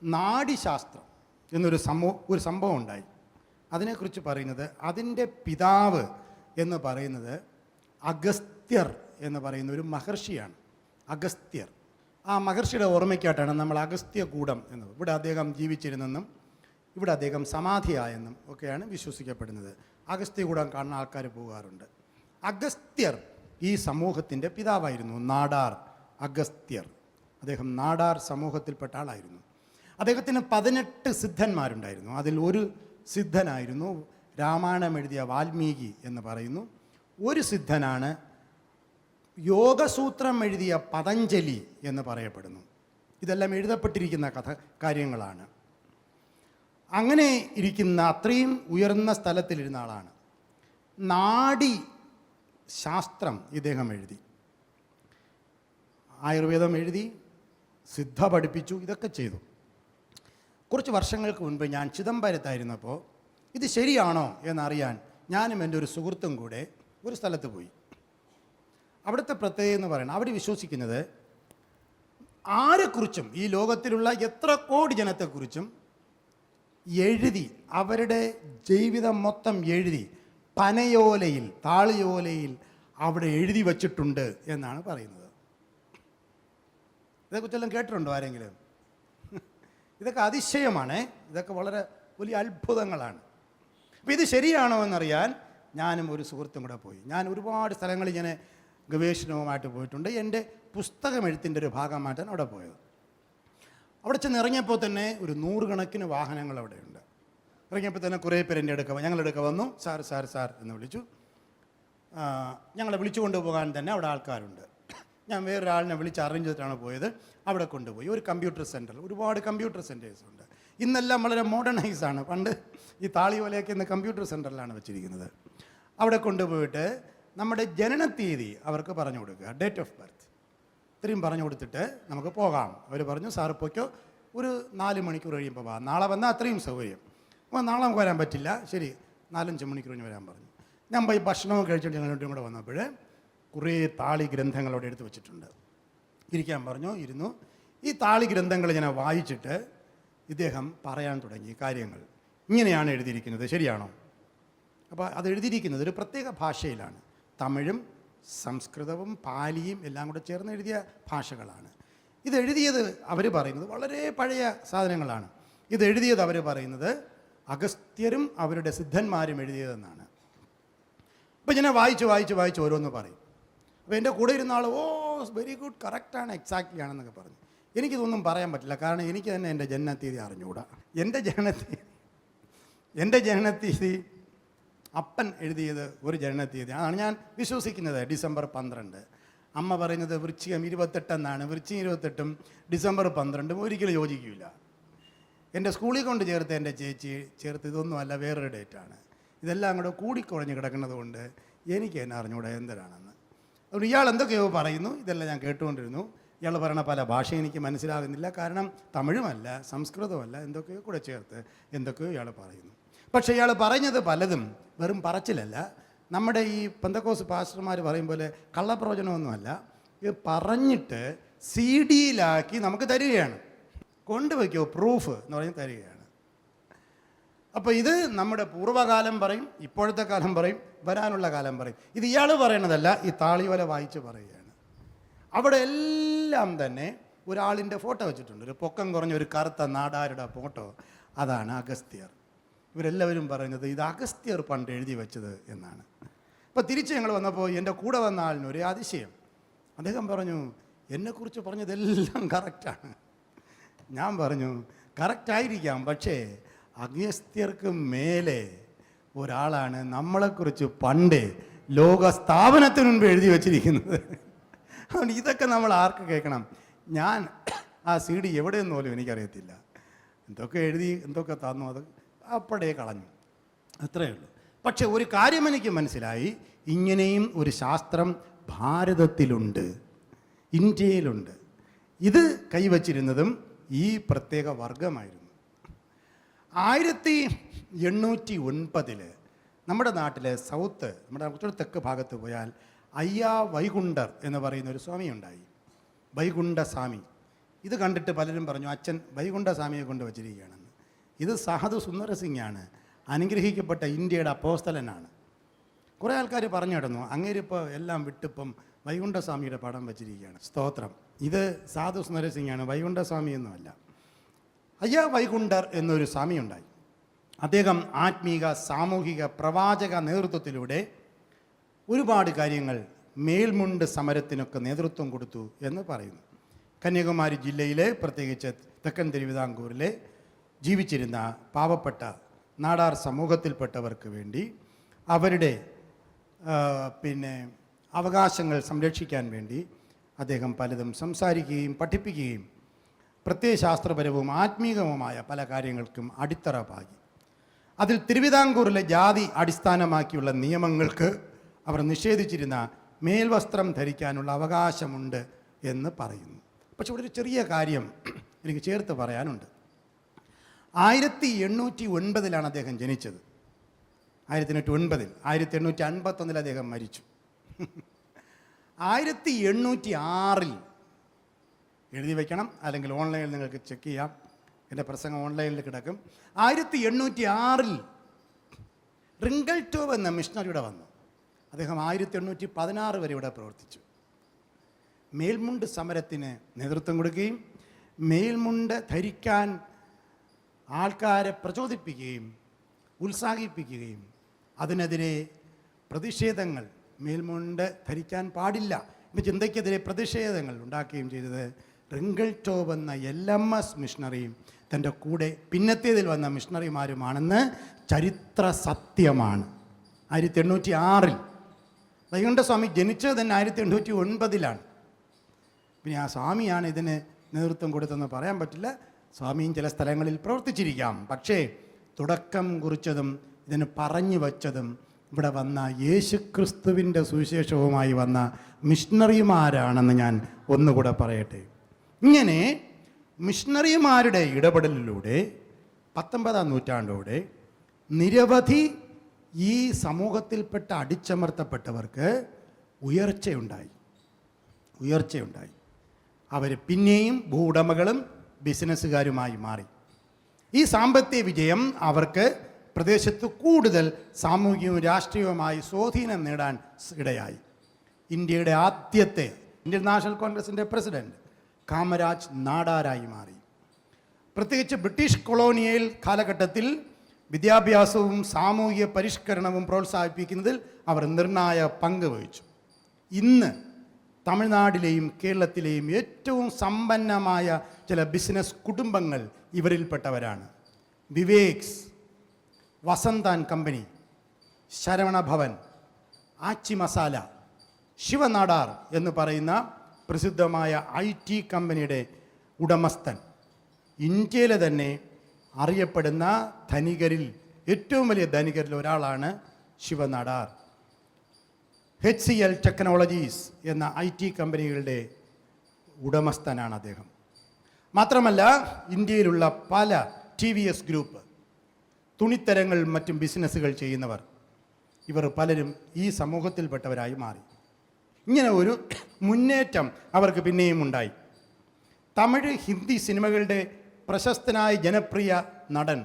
നാഡിശാസ്ത്രം എന്നൊരു സംഭവം ഉണ്ടായി. അതിനെക്കുറിച്ച് പറയുന്നത്, അതിൻ്റെ പിതാവ് എന്ന് പറയുന്നത് അഗസ്ത്യർ എന്ന് പറയുന്ന ഒരു മഹർഷിയാണ്. അഗസ്ത്യർ. ആ മഹർഷിയുടെ ഓർമ്മയ്ക്കായിട്ടാണ് നമ്മൾ അഗസ്ത്യകൂടം എന്നത്. ഇവിടെ അദ്ദേഹം ജീവിച്ചിരുന്നെന്നും ഇവിടെ അദ്ദേഹം സമാധിയായെന്നും ഒക്കെയാണ് വിശ്വസിക്കപ്പെടുന്നത്. അഗസ്ത്യകൂടം കാണുന്ന ആൾക്കാർ പോകാറുണ്ട്. അഗസ്ത്യർ ഈ സമൂഹത്തിൻ്റെ പിതാവായിരുന്നു. നാടാർ അഗസ്ത്യർ, അദ്ദേഹം നാടാർ സമൂഹത്തിൽപ്പെട്ട ആളായിരുന്നു. അദ്ദേഹത്തിന് 18 സിദ്ധന്മാരുണ്ടായിരുന്നു. അതിൽ ഒരു സിദ്ധനായിരുന്നു രാമായണം എഴുതിയ വാൽമീകി എന്ന് പറയുന്നു. ഒരു സിദ്ധനാണ് യോഗസൂത്രം എഴുതിയ പതഞ്ജലി എന്ന് പറയപ്പെടുന്നു. ഇതെല്ലാം എഴുതപ്പെട്ടിരിക്കുന്ന കാര്യങ്ങളാണ്. അങ്ങനെ ഇരിക്കുന്ന അത്രയും ഉയർന്ന സ്ഥലത്തിലിരുന്ന ആളാണ്. നാഡി ശാസ്ത്രം ഇദ്ദേഹം എഴുതി, ആയുർവേദം എഴുതി, സിദ്ധ പഠിപ്പിച്ചു, ഇതൊക്കെ ചെയ്തു. കുറച്ച് വർഷങ്ങൾക്ക് മുൻപ് ഞാൻ ചിദംബരത്തായിരുന്നപ്പോൾ ഇത് ശരിയാണോ എന്നറിയാൻ ഞാനും എൻ്റെ ഒരു സുഹൃത്തും കൂടെ ഒരു സ്ഥലത്ത് പോയി. അവിടുത്തെ പ്രത്യേകത എന്ന് പറയുന്നത് അവർ വിശ്വസിക്കുന്നത് ആരെക്കുറിച്ചും, ഈ ലോകത്തിലുള്ള എത്ര കോടി ജനത്തെക്കുറിച്ചും എഴുതി, അവരുടെ ജീവിതം മൊത്തം എഴുതി പനയോലയിൽ, താളിയോലയിൽ അവിടെ എഴുതി വച്ചിട്ടുണ്ട് എന്നാണ് പറയുന്നത്. ഇതേക്കുറിച്ചെല്ലാം കേട്ടിട്ടുണ്ടോ ആരെങ്കിലും? ഇതൊക്കെ അതിശയമാണ്, ഇതൊക്കെ വളരെ വലിയ അത്ഭുതങ്ങളാണ്. അപ്പോൾ ഇത് ശരിയാണോ എന്നറിയാൻ ഞാനും ഒരു സുഹൃത്തും കൂടെ പോയി. ഞാൻ ഒരുപാട് സ്ഥലങ്ങളിൽ ഇങ്ങനെ ഗവേഷണവുമായിട്ട് പോയിട്ടുണ്ട്. എൻ്റെ പുസ്തകം എഴുത്തിൻ്റെ ഒരു ഭാഗമായിട്ടാണ് അവിടെ പോയത്. അവിടെ ചെന്ന് ഇറങ്ങിയപ്പോൾ തന്നെ ഒരു 100 കണക്കിന് വാഹനങ്ങൾ അവിടെയുണ്ട്. ഇറങ്ങിയപ്പോൾ തന്നെ കുറേ പേര് എൻ്റെ ഞങ്ങളെടുക്ക വന്നു. സാർ സാർ സാർ എന്ന് വിളിച്ചു. ഞങ്ങളെ വിളിച്ചു കൊണ്ടുപോകാൻ തന്നെ അവിടെ ആൾക്കാരുണ്ട്. ഞാൻ വേറൊരാളിനെ വിളിച്ച് അറേഞ്ച് ചെയ്തിട്ടാണ് പോയത്. അവിടെ കൊണ്ടുപോയി ഒരു കമ്പ്യൂട്ടർ സെൻറ്റർ, ഒരുപാട് കമ്പ്യൂട്ടർ സെൻറ്റേഴ്സ് ഉണ്ട്. ഇന്നെല്ലാം വളരെ മോഡേണൈസാണ്. പണ്ട് ഈ താളിയോലയൊക്കെ ഇന്ന് കമ്പ്യൂട്ടർ സെൻറ്ററിലാണ് വെച്ചിരിക്കുന്നത്. അവിടെ കൊണ്ടുപോയിട്ട് നമ്മുടെ ജനനത്തീയതി അവർക്ക് പറഞ്ഞു കൊടുക്കുക, ഡേറ്റ് ഓഫ് ബർത്ത് ഇത്രയും പറഞ്ഞു കൊടുത്തിട്ട് നമുക്ക് പോകാം. അവർ പറഞ്ഞു സാർ പൊയ്ക്കോ, ഒരു 4 മണിക്കൂർ കഴിയുമ്പോൾ വാ, നാളെ വന്നാൽ അത്രയും സൗകര്യം. അപ്പോൾ നാളെ നമുക്ക് വരാൻ പറ്റില്ല, ശരി 4-5 മണിക്കൂർ കഴിഞ്ഞ് വരാൻ പറഞ്ഞു. ഞാൻ പോയി ഭക്ഷണവും കഴിച്ചിട്ട് ഞങ്ങൾ രണ്ടും കൂടെ വന്നപ്പോൾ കുറേ താളി ഗ്രന്ഥങ്ങൾ അവിടെ എടുത്ത് വെച്ചിട്ടുണ്ട്. ഇരിക്കാൻ പറഞ്ഞു, ഇരുന്നു. ഈ താളി ഗ്രന്ഥങ്ങൾ ഇങ്ങനെ വായിച്ചിട്ട് ഇദ്ദേഹം പറയാൻ തുടങ്ങി കാര്യങ്ങൾ. ഇങ്ങനെയാണ് എഴുതിയിരിക്കുന്നത്, ശരിയാണോ? അപ്പോൾ അത് എഴുതിയിരിക്കുന്നത് ഒരു പ്രത്യേക ഭാഷയിലാണ്. തമിഴും സംസ്കൃതവും പാലിയും എല്ലാം കൂടെ ചേർന്ന് എഴുതിയ ഭാഷകളാണ്. ഇതെഴുതിയത് അവർ പറയുന്നത് വളരെ പഴയ സാധനങ്ങളാണ്. ഇതെഴുതിയത് അവർ പറയുന്നത് അഗസ്ത്യരും അവരുടെ സിദ്ധന്മാരും എഴുതിയതെന്നാണ്. അപ്പോൾ ഞാൻ വായിച്ച് ഓരോന്ന് പറയും. അപ്പോൾ എൻ്റെ കൂടെ ഇരുന്ന ആൾ വെരി ഗുഡ്, കറക്റ്റാണ്, എക്സാക്ട്ലി ആണെന്നൊക്കെ പറഞ്ഞു. എനിക്കിതൊന്നും പറയാൻ പറ്റില്ല, കാരണം എനിക്ക് തന്നെ എൻ്റെ ജനനത്തീയതി അറിഞ്ഞുകൂടാ. എൻ്റെ ജനനത്തീയതി അപ്പൻ എഴുതിയത് ഒരു ജനനത്തീയതി, അതാണ് ഞാൻ വിശ്വസിക്കുന്നത്, ഡിസംബർ 12. അമ്മ പറയുന്നത് വൃശ്ചികം 28 എന്നാണ്. വൃശ്ചികം 28-ഉം ഡിസംബർ 12-ഉം ഒരിക്കലും യോജിക്കില്ല. എൻ്റെ സ്കൂളിൽ കൊണ്ട് ചേർത്ത് എൻ്റെ ചേച്ചി ചേർത്ത് ഇതൊന്നുമല്ല, വേറൊരു ഡേറ്റാണ്. ഇതെല്ലാം കൂടെ കൂടിക്കുഴഞ്ഞ് കിടക്കുന്നത് കൊണ്ട് എനിക്ക് എന്നെ അറിഞ്ഞുകൂടെ എന്തരാണെന്ന്. അതുകൊണ്ട് ഇയാൾ എന്തൊക്കെയോ പറയുന്നു, ഇതെല്ലാം ഞാൻ കേട്ടുകൊണ്ടിരുന്നു. ഇയാൾ പറയണ പല ഭാഷ എനിക്ക് മനസ്സിലാകുന്നില്ല, കാരണം തമിഴുമല്ല സംസ്കൃതമല്ല, എന്തൊക്കെയോ കൂടെ ചേർത്ത് എന്തൊക്കെയോ ഇയാൾ പറയുന്നു. പക്ഷേ ഇയാൾ പറഞ്ഞത് പലതും വെറും പറച്ചിലല്ല. നമ്മുടെ ഈ പെന്തക്കോസ് പാസ്റ്റർമാർ പറയും പോലെ കള്ളപ്രവചനമൊന്നുമല്ല. ഇത് പറഞ്ഞിട്ട് CD-യിലാക്കി നമുക്ക് തരികയാണ്. കൊണ്ടുവയ്ക്കോ പ്രൂഫ് എന്ന് പറഞ്ഞ് തരികയാണ്. അപ്പോൾ ഇത് നമ്മുടെ പൂർവ്വകാലം പറയും, ഇപ്പോഴത്തെ കാലം പറയും, വരാനുള്ള കാലം പറയും. ഇത് ഇയാൾ പറയണതല്ല, ഈ താളിയോല വായിച്ച് പറയുകയാണ്. അവിടെ എല്ലാം തന്നെ ഒരാളിൻ്റെ ഫോട്ടോ വെച്ചിട്ടുണ്ട്, ഒരു പൊക്കം കുറഞ്ഞ ഒരു കറുത്ത നാടാരുടെ ഫോട്ടോ. അതാണ് അഗസ്ത്യർ. ഇവരെല്ലാവരും പറയുന്നത് ഇത് അഗസ്ത്യർ പണ്ട് എഴുതി വെച്ചത് എന്നാണ്. അപ്പോൾ തിരിച്ച് ഞങ്ങൾ വന്നപ്പോൾ എൻ്റെ കൂടെ വന്ന ആളിന് ഒരേ അതിശയം. അദ്ദേഹം പറഞ്ഞു എന്നെക്കുറിച്ച് പറഞ്ഞതെല്ലാം കറക്റ്റാണ്. ഞാൻ പറഞ്ഞു കറക്റ്റായിരിക്കാം, പക്ഷേ അഗസ്ത്യർക്ക് മേലെ ഒരാളാണ് നമ്മളെക്കുറിച്ച് പണ്ട് ലോകസ്ഥാപനത്തിന് മുൻപ് എഴുതി വച്ചിരിക്കുന്നത്. അതുകൊണ്ട് ഇതൊക്കെ നമ്മൾ ആർക്ക് കേൾക്കണം? ഞാൻ ആ CD എവിടെയെന്ന് പോലും എനിക്കറിയത്തില്ല. എന്തൊക്കെ എഴുതി എന്തൊക്കെ തന്നു, അത് അപ്പോഴേ കളഞ്ഞു, അത്രയേ ഉള്ളൂ. പക്ഷെ ഒരു കാര്യം എനിക്ക് മനസ്സിലായി, ഇങ്ങനെയും ഒരു ശാസ്ത്രം ഭാരതത്തിലുണ്ട്, ഇന്ത്യയിലുണ്ട്. ഇത് കൈവച്ചിരുന്നതും ഈ പ്രത്യേക വർഗമായിരുന്നു. 1809 നമ്മുടെ നാട്ടിലെ സൗത്ത്, നമ്മുടെ കുറച്ചുകൂടി തെക്ക് ഭാഗത്ത് പോയാൽ അയ്യാ വൈകുണ്ഠർ എന്ന് പറയുന്ന ഒരു സ്വാമി ഉണ്ടായി, വൈകുണ്ഠസ്വാമി. ഇത് കണ്ടിട്ട് പലരും പറഞ്ഞു അച്ഛൻ വൈകുണ്ഠസ്വാമിയെ കൊണ്ട് വച്ചിരിക്കുകയാണെന്ന്. ഇത് സാധു സുന്ദരസിംഗാണ്, അനുഗ്രഹിക്കപ്പെട്ട ഇന്ത്യയുടെ അപ്പോസ്തലനാണ്. കുറേ ആൾക്കാർ പറഞ്ഞു കിടന്നു അങ്ങേരിപ്പോൾ എല്ലാം വിട്ടിപ്പം വൈകുണ്ഠസ്വാമിയുടെ പടം വച്ചിരിക്കുകയാണ്. സ്തോത്രം. ഇത് സാധു നരസിംഹാണ്, വൈകുണ്ഠസ്വാമി ഒന്നുമല്ല. അയ്യ വൈകുണ്ഠർ എന്നൊരു സ്വാമി ഉണ്ടായി. അദ്ദേഹം ആത്മീക സാമൂഹിക പ്രവാചക നേതൃത്വത്തിലൂടെ ഒരുപാട് കാര്യങ്ങൾ മേൽമുണ്ട് സമരത്തിനൊക്കെ നേതൃത്വം കൊടുത്തു എന്ന് പറയുന്നു. കന്യാകുമാരി ജില്ലയിലെ, പ്രത്യേകിച്ച് തെക്കൻ തിരുവിതാംകൂറിലെ ജീവിച്ചിരുന്ന പാവപ്പെട്ട നാടാർ സമൂഹത്തിൽപ്പെട്ടവർക്ക് വേണ്ടി അവരുടെ അവകാശങ്ങൾ സംരക്ഷിക്കാൻ വേണ്ടി അദ്ദേഹം പലതും സംസാരിക്കുകയും പഠിപ്പിക്കുകയും പ്രത്യയശാസ്ത്രപരവും ആത്മീകവുമായ പല കാര്യങ്ങൾക്കും അടിത്തറ പാകി. അതിൽ തിരുവിതാംകൂറിലെ ജാതി അടിസ്ഥാനമാക്കിയുള്ള നിയമങ്ങൾക്ക് അവർ നിഷേധിച്ചിരുന്ന മേൽവസ്ത്രം ധരിക്കാനുള്ള അവകാശമുണ്ട് എന്ന് പറയുന്നു. പക്ഷെ ഇവിടെ ഒരു ചെറിയ കാര്യം എനിക്ക് ചേർത്ത് പറയാനുണ്ട്. 1809 അദ്ദേഹം ജനിച്ചത്. 1809. 1851 അദ്ദേഹം മരിച്ചു. 1806 എഴുതി വയ്ക്കണം, അല്ലെങ്കിൽ ഓൺലൈനിൽ നിങ്ങൾക്ക് ചെക്ക് ചെയ്യാം. എൻ്റെ പ്രസംഗം ഓൺലൈനിൽ കിടക്കും. 1806 റിംഗിൾടോവ് എന്ന മിഷണറിയുടെ വന്നു. അദ്ദേഹം 1816 വരെ ഇവിടെ പ്രവർത്തിച്ചു. മേൽമുണ്ട് സമരത്തിന് നേതൃത്വം കൊടുക്കുകയും മേൽമുണ്ട് ധരിക്കാൻ ആൾക്കാരെ പ്രചോദിപ്പിക്കുകയും ഉത്സാഹിപ്പിക്കുകയും അതിനെതിരെ പ്രതിഷേധങ്ങൾ, മേൽമുണ്ട് ധരിക്കാൻ പാടില്ല എന്ന ചിന്തയ്ക്കെതിരെ പ്രതിഷേധങ്ങൾ ഉണ്ടാക്കുകയും ചെയ്തത് റിംഗിൾടോവ് എന്ന LMS മിഷണറിയും തൻ്റെ കൂടെ പിന്നത്തേതിൽ വന്ന മിഷണറിമാരുമാണെന്ന് ചരിത്ര സത്യമാണ്. 1806 വൈകുണ്ഠസ്വാമി ജനിച്ചത് തന്നെ 1809. പിന്നെ ആ സ്വാമിയാണ് ഇതിന് നേതൃത്വം കൊടുത്തതെന്ന് പറയാൻ പറ്റില്ല. സ്വാമിയും ചില സ്ഥലങ്ങളിൽ പ്രവർത്തിച്ചിരിക്കാം. പക്ഷേ തുടക്കം കുറിച്ചതും ഇതിന് പറഞ്ഞു വച്ചതും ഇവിടെ വന്ന യേശുക്രിസ്തുവിൻ്റെ സുവിശേഷവുമായി വന്ന മിഷണറിമാരാണെന്ന് ഞാൻ ഒന്നുകൂടെ പറയട്ടെ. ഇങ്ങനെ മിഷണറിമാരുടെ ഇടപെടലിലൂടെ 19-ാം നൂറ്റാണ്ടോടെ നിരവധി ഈ സമൂഹത്തിൽപ്പെട്ട അടിച്ചമർത്തപ്പെട്ടവർക്ക് ഉയർച്ചയുണ്ടായി. അവർ പിന്നെയും ഭൂവുടമകളും ബിസിനസ്സുകാരുമായി മാറി. ഈ സാമ്പത്തിക വിജയം അവർക്ക് പ്രദേശത്ത് കൂടുതൽ സാമൂഹികവും രാഷ്ട്രീയവുമായി സ്വാധീനം നേടാൻ ഇടയായി. ഇന്ത്യയുടെ ആദ്യത്തെ ഇന്ത്യൻ നാഷണൽ കോൺഗ്രസിൻ്റെ പ്രസിഡന്റ് കാമരാജ് നാടാരായി മാറി. പ്രത്യേകിച്ച് ബ്രിട്ടീഷ് കൊളോണിയൽ കാലഘട്ടത്തിൽ വിദ്യാഭ്യാസവും സാമൂഹിക പരിഷ്കരണവും പ്രോത്സാഹിപ്പിക്കുന്നതിൽ അവർ നിർണായക പങ്ക് വഹിച്ചു. ഇന്ന് തമിഴ്നാട്ടിലെയും കേരളത്തിലെയും ഏറ്റവും സമ്പന്നമായ ചില ബിസിനസ് കുടുംബങ്ങൾ ഇവരിൽപ്പെട്ടവരാണ്. വിവേക്സ്, വസന്ത് ആൻഡ് കമ്പനി, ശരവണ ഭവൻ, ആച്ചി മസാല, ശിവനാടാർ എന്ന് പറയുന്ന പ്രസിദ്ധമായ IT കമ്പനിയുടെ ഉടമസ്ഥൻ. ഇന്ത്യയിലെ തന്നെ അറിയപ്പെടുന്ന ധനികരിൽ ഏറ്റവും വലിയ ധനികരിൽ ഒരാളാണ് ശിവനാടാർ. HCL ടെക്നോളജീസ് എന്ന IT കമ്പനികളുടെ ഉടമസ്ഥനാണ് അദ്ദേഹം. മാത്രമല്ല ഇന്ത്യയിലുള്ള പല TVS ഗ്രൂപ്പ്, തുണിത്തരങ്ങൾ, മറ്റും ബിസിനസ്സുകൾ ചെയ്യുന്നവർ, ഇവർ പലരും ഈ സമൂഹത്തിൽപ്പെട്ടവരായി മാറി. ഇങ്ങനെ ഒരു മുന്നേറ്റം അവർക്ക് പിന്നെയും ഉണ്ടായി. തമിഴ്, ഹിന്ദി സിനിമകളുടെ പ്രശസ്തനായ ജനപ്രിയ നടൻ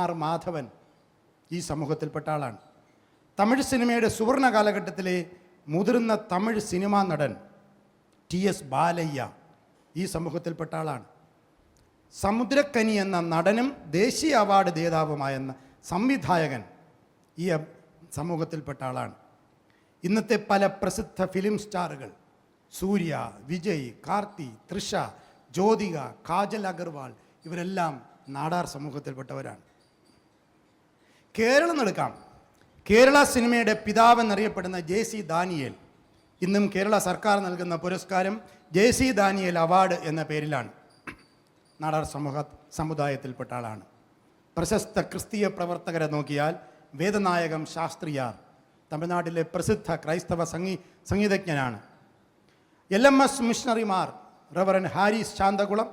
R മാധവൻ ഈ സമൂഹത്തിൽപ്പെട്ട ആളാണ്. തമിഴ് സിനിമയുടെ സുവർണ കാലഘട്ടത്തിലെ മുതിർന്ന തമിഴ് സിനിമാ നടൻ TS ബാലയ്യ ഈ സമൂഹത്തിൽപ്പെട്ട ആളാണ്. സമുദ്രക്കനി എന്ന നടനും ദേശീയ അവാർഡ് ജേതാവുമായ സംവിധായകൻ ഈ സമൂഹത്തിൽപ്പെട്ട ആളാണ്. ഇന്നത്തെ പല പ്രസിദ്ധ ഫിലിം സ്റ്റാറുകൾ സൂര്യ, വിജയ്, കാർത്തി, തൃഷ, ജ്യോതിക, കാജൽ അഗർവാൾ ഇവരെല്ലാം നാടാർ സമൂഹത്തിൽപ്പെട്ടവരാണ്. കേരളം എടുക്കാം. കേരള സിനിമയുടെ പിതാവെന്നറിയപ്പെടുന്ന JC ദാനിയേൽ, ഇന്നും കേരള സർക്കാർ നൽകുന്ന പുരസ്കാരം JC ദാനിയേൽ അവാർഡ് എന്ന പേരിലാണ്. നാടാർ സമുദായത്തിൽപ്പെട്ട ആളാണ്. പ്രശസ്ത ക്രിസ്തീയ പ്രവർത്തകരെ നോക്കിയാൽ വേദനായകം ശാസ്ത്രിയാർ തമിഴ്നാട്ടിലെ പ്രസിദ്ധ ക്രൈസ്തവ സംഗീതജ്ഞനാണ്. LMS മിഷണറിമാർ reverend Harris Santhakulam,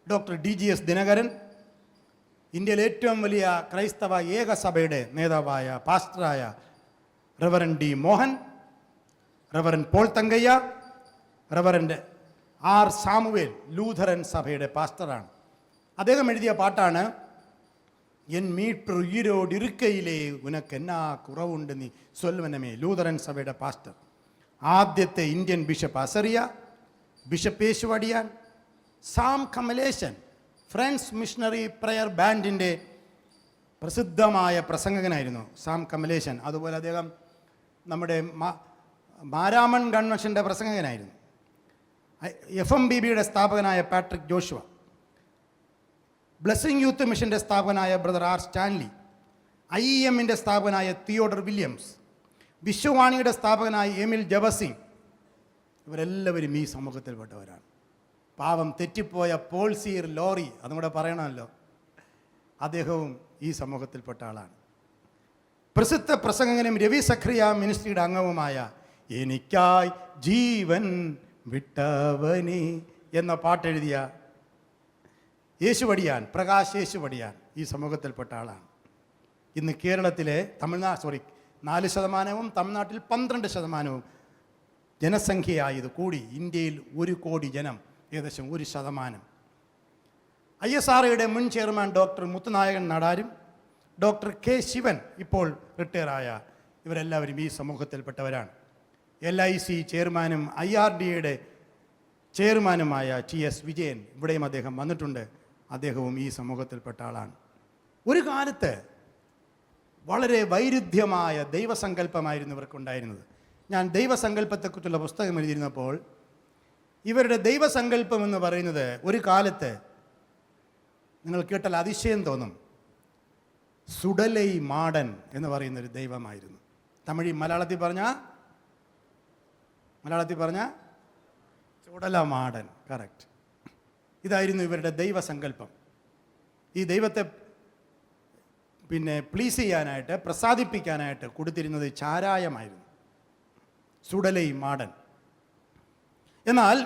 doctor DGS Dinakaran, ഇന്ത്യയിലെ ഏറ്റവും വലിയ ക്രൈസ്തവ ഏകസഭയുടെ നേതാവായ പാസ്റ്ററായ reverend D Mohan, reverend Paul Thangaiah, reverend R Samuel Lutheran സഭയുടെ പാസ്റ്ററാണ്. അദ്ദേഹം എഴുതിയ പാട്ടാണ് എൻ മീട്ടുയിരോടിരുക്കയിലേ ഉനക്കെന്നാ കുറവുണ്ട് നീ സൊൽവനമേ, ലൂഥറൻ സഭയുടെ പാസ്റ്റർ. ആദ്യത്തെ Indian bishop Azariah, bishop Yesuvadiyan, Sam Kamalesan, friends missionary prayer ബാൻഡിൻ്റെ പ്രസിദ്ധമായ പ്രസംഗകനായിരുന്നു സാം കമലേശൻ. അതുപോലെ അദ്ദേഹം നമ്മുടെ മാരാമൺ കൺവെൻഷൻ്റെ പ്രസംഗകനായിരുന്നു. FMBBയുടെ സ്ഥാപകനായ പാട്രിക് ജോഷുവ, ബ്ലെസ്സിങ് യൂത്ത് മിഷൻ്റെ സ്ഥാപകനായ ബ്രദർ ആർ സ്റ്റാൻലി, IEMൻ്റെ സ്ഥാപകനായ തിയോഡർ വില്യംസ്, വിശ്വവാണിയുടെ സ്ഥാപകനായ എമിൽ ജബസിംഗ്, ഇവരെല്ലാവരും ഈ സമൂഹത്തിൽപ്പെട്ടവരാണ്. പാവം തെറ്റിപ്പോയ പോൾ സീർ ലോറി, അതും കൂടെ പറയണമല്ലോ, അദ്ദേഹവും ഈ സമൂഹത്തിൽപ്പെട്ട ആളാണ്. പ്രസിദ്ധ പ്രസംഗകനും രവി സഖറിയ മിനിസ്ട്രിയുടെ അംഗവുമായ എനിക്കായി ജീവൻ വിട്ടവനെ എന്ന പാട്ടെഴുതിയ യേശുവടിയാൻ, പ്രകാശ് യേശുവടിയാൻ ഈ സമൂഹത്തിൽപ്പെട്ട ആളാണ്. ഇന്ന് കേരളത്തിലെ 4%, തമിഴ്നാട്ടിൽ 12% ജനസംഖ്യയായത് കൂടി ഇന്ത്യയിൽ 1 കോടി ജനം, ഏകദേശം 1%. ISROയുടെ മുൻ ചെയർമാൻ ഡോക്ടർ മുത്തുനായകൻ നടാരും ഡോക്ടർ K. ശിവൻ ഇപ്പോൾ റിട്ടയറായ ഇവരെല്ലാവരും ഈ സമൂഹത്തിൽപ്പെട്ടവരാണ്. LIC ചെയർമാനും IRDയുടെ ചെയർമാനുമായ TS വിജയൻ, ഇവിടെയും അദ്ദേഹം വന്നിട്ടുണ്ട്. അദ്ദേഹവും ഈ സമൂഹത്തിൽപ്പെട്ട ആളാണ്. ഒരു കാലത്ത് വളരെ വൈരുദ്ധ്യമായ ദൈവസങ്കല്പമായിരുന്നു ഇവർക്കുണ്ടായിരുന്നത്. ഞാൻ ദൈവസങ്കല്പത്തെക്കുറിച്ചുള്ള പുസ്തകം എഴുതിയിരുന്നപ്പോൾ ഇവരുടെ ദൈവസങ്കല്പം എന്ന് പറയുന്നത് ഒരു കാലത്ത് നിങ്ങൾ കേട്ടാൽ അതിശയം തോന്നും, സുടലൈ മാടൻ എന്ന് പറയുന്നൊരു ദൈവമായിരുന്നു. മലയാളത്തിൽ പറഞ്ഞ ചുടല മാടൻ, കറക്റ്റ്. ഇതായിരുന്നു ഇവരുടെ ദൈവസങ്കല്പം. ഈ ദൈവത്തെ പ്ലീസ് ചെയ്യാനായിട്ട്, പ്രസാദിപ്പിക്കാനായിട്ട് കൊടുത്തിരുന്നത് ചാരായമായിരുന്നു, സുടലൈ മാടൻ. എന്നാൽ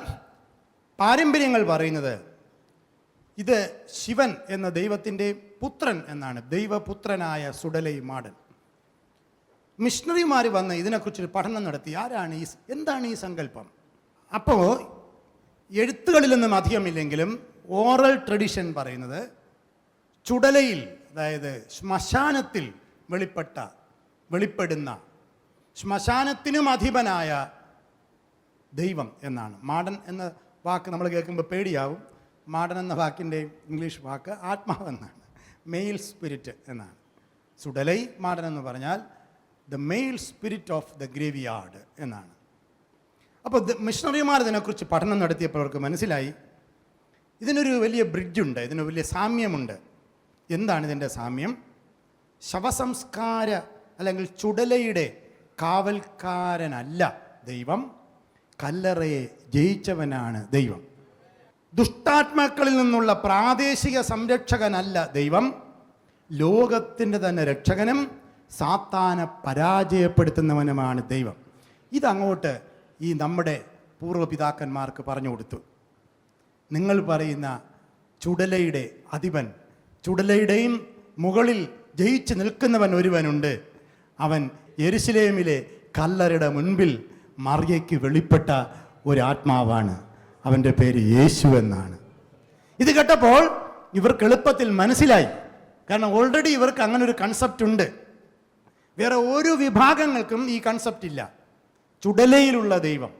പാരമ്പര്യങ്ങൾ പറയുന്നത് ഇത് ശിവൻ എന്ന ദൈവത്തിൻ്റെ പുത്രൻ എന്നാണ്, ദൈവപുത്രനായ സുടലൈ മാടൻ. മിഷണറിമാർ വന്ന് ഇതിനെക്കുറിച്ചൊരു പഠനം നടത്തി. എന്താണ് ഈ സങ്കല്പം? അപ്പോൾ എഴുത്തുകളിലൊന്നും അധികമില്ലെങ്കിലും ഓറൽ ട്രഡീഷൻ പറയുന്നത് ചുടലയിൽ, അതായത് ശ്മശാനത്തിൽ വെളിപ്പെടുന്ന ശ്മശാനത്തിനും അധിപനായ ദൈവം എന്നാണ്. മാടൻ എന്ന വാക്ക് നമ്മൾ കേൾക്കുമ്പോൾ പേടിയാവും. മാടൻ എന്ന വാക്കിൻ്റെ ഇംഗ്ലീഷ് വാക്ക് ആത്മാവെന്നാണ്, മെയിൽ സ്പിരിറ്റ് എന്നാണ്. സുടലൈ മാടൻ എന്ന് പറഞ്ഞാൽ the male spirit of the graveyard എന്നാണ്. അപ്പോൾ മിഷണറിമാർ ഇതിനെക്കുറിച്ച് പഠനം നടത്തിയപ്പോൾ അവർക്ക് മനസ്സിലായി ഇതിനൊരു വലിയ ബ്രിഡ്ജുണ്ട്, ഇതിന് വലിയ സാമ്യമുണ്ട്. എന്താണ് ഇതിൻ്റെ സാമ്യം? ശവസംസ്കാര അല്ലെങ്കിൽ ചുടലയുടെ കാവൽക്കാരനല്ല ദൈവം, കല്ലറയെ ജയിച്ചവനാണ് ദൈവം. ദുഷ്ടാത്മാക്കളിൽ നിന്നുള്ള പ്രാദേശിക സംരക്ഷകനല്ല ദൈവം, ലോകത്തിൻ്റെ തന്നെ രക്ഷകനും സാത്താനെ പരാജയപ്പെടുത്തുന്നവനുമാണ് ദൈവം. ഇതങ്ങോട്ട് ഈ നമ്മുടെ പൂർവ്വപിതാക്കന്മാർക്ക് പറഞ്ഞു കൊടുത്തു. നിങ്ങൾ പറയുന്ന ചുടലയുടെ അധിപൻ, ചുടലയുടെയും മുകളിൽ ജയിച്ചു നിൽക്കുന്നവൻ ഒരുവനുണ്ട്. അവൻ യെരുശലേമിലെ കല്ലറയുടെ മുൻപിൽ മറിയയ്ക്ക് വെളിപ്പെട്ട ഒരാത്മാവാണ്. അവൻ്റെ പേര് യേശു എന്നാണ്. ഇത് കേട്ടപ്പോൾ ഇവർക്ക് എളുപ്പത്തിൽ മനസ്സിലായി. കാരണം ഓൾറെഡി ഇവർക്ക് അങ്ങനെ ഒരു കൺസെപ്റ്റ് ഉണ്ട്. വേറെ ഒരു വിഭാഗങ്ങൾക്കും ഈ കൺസെപ്റ്റ് ഇല്ല, ചുടലയിലുള്ള ദൈവം.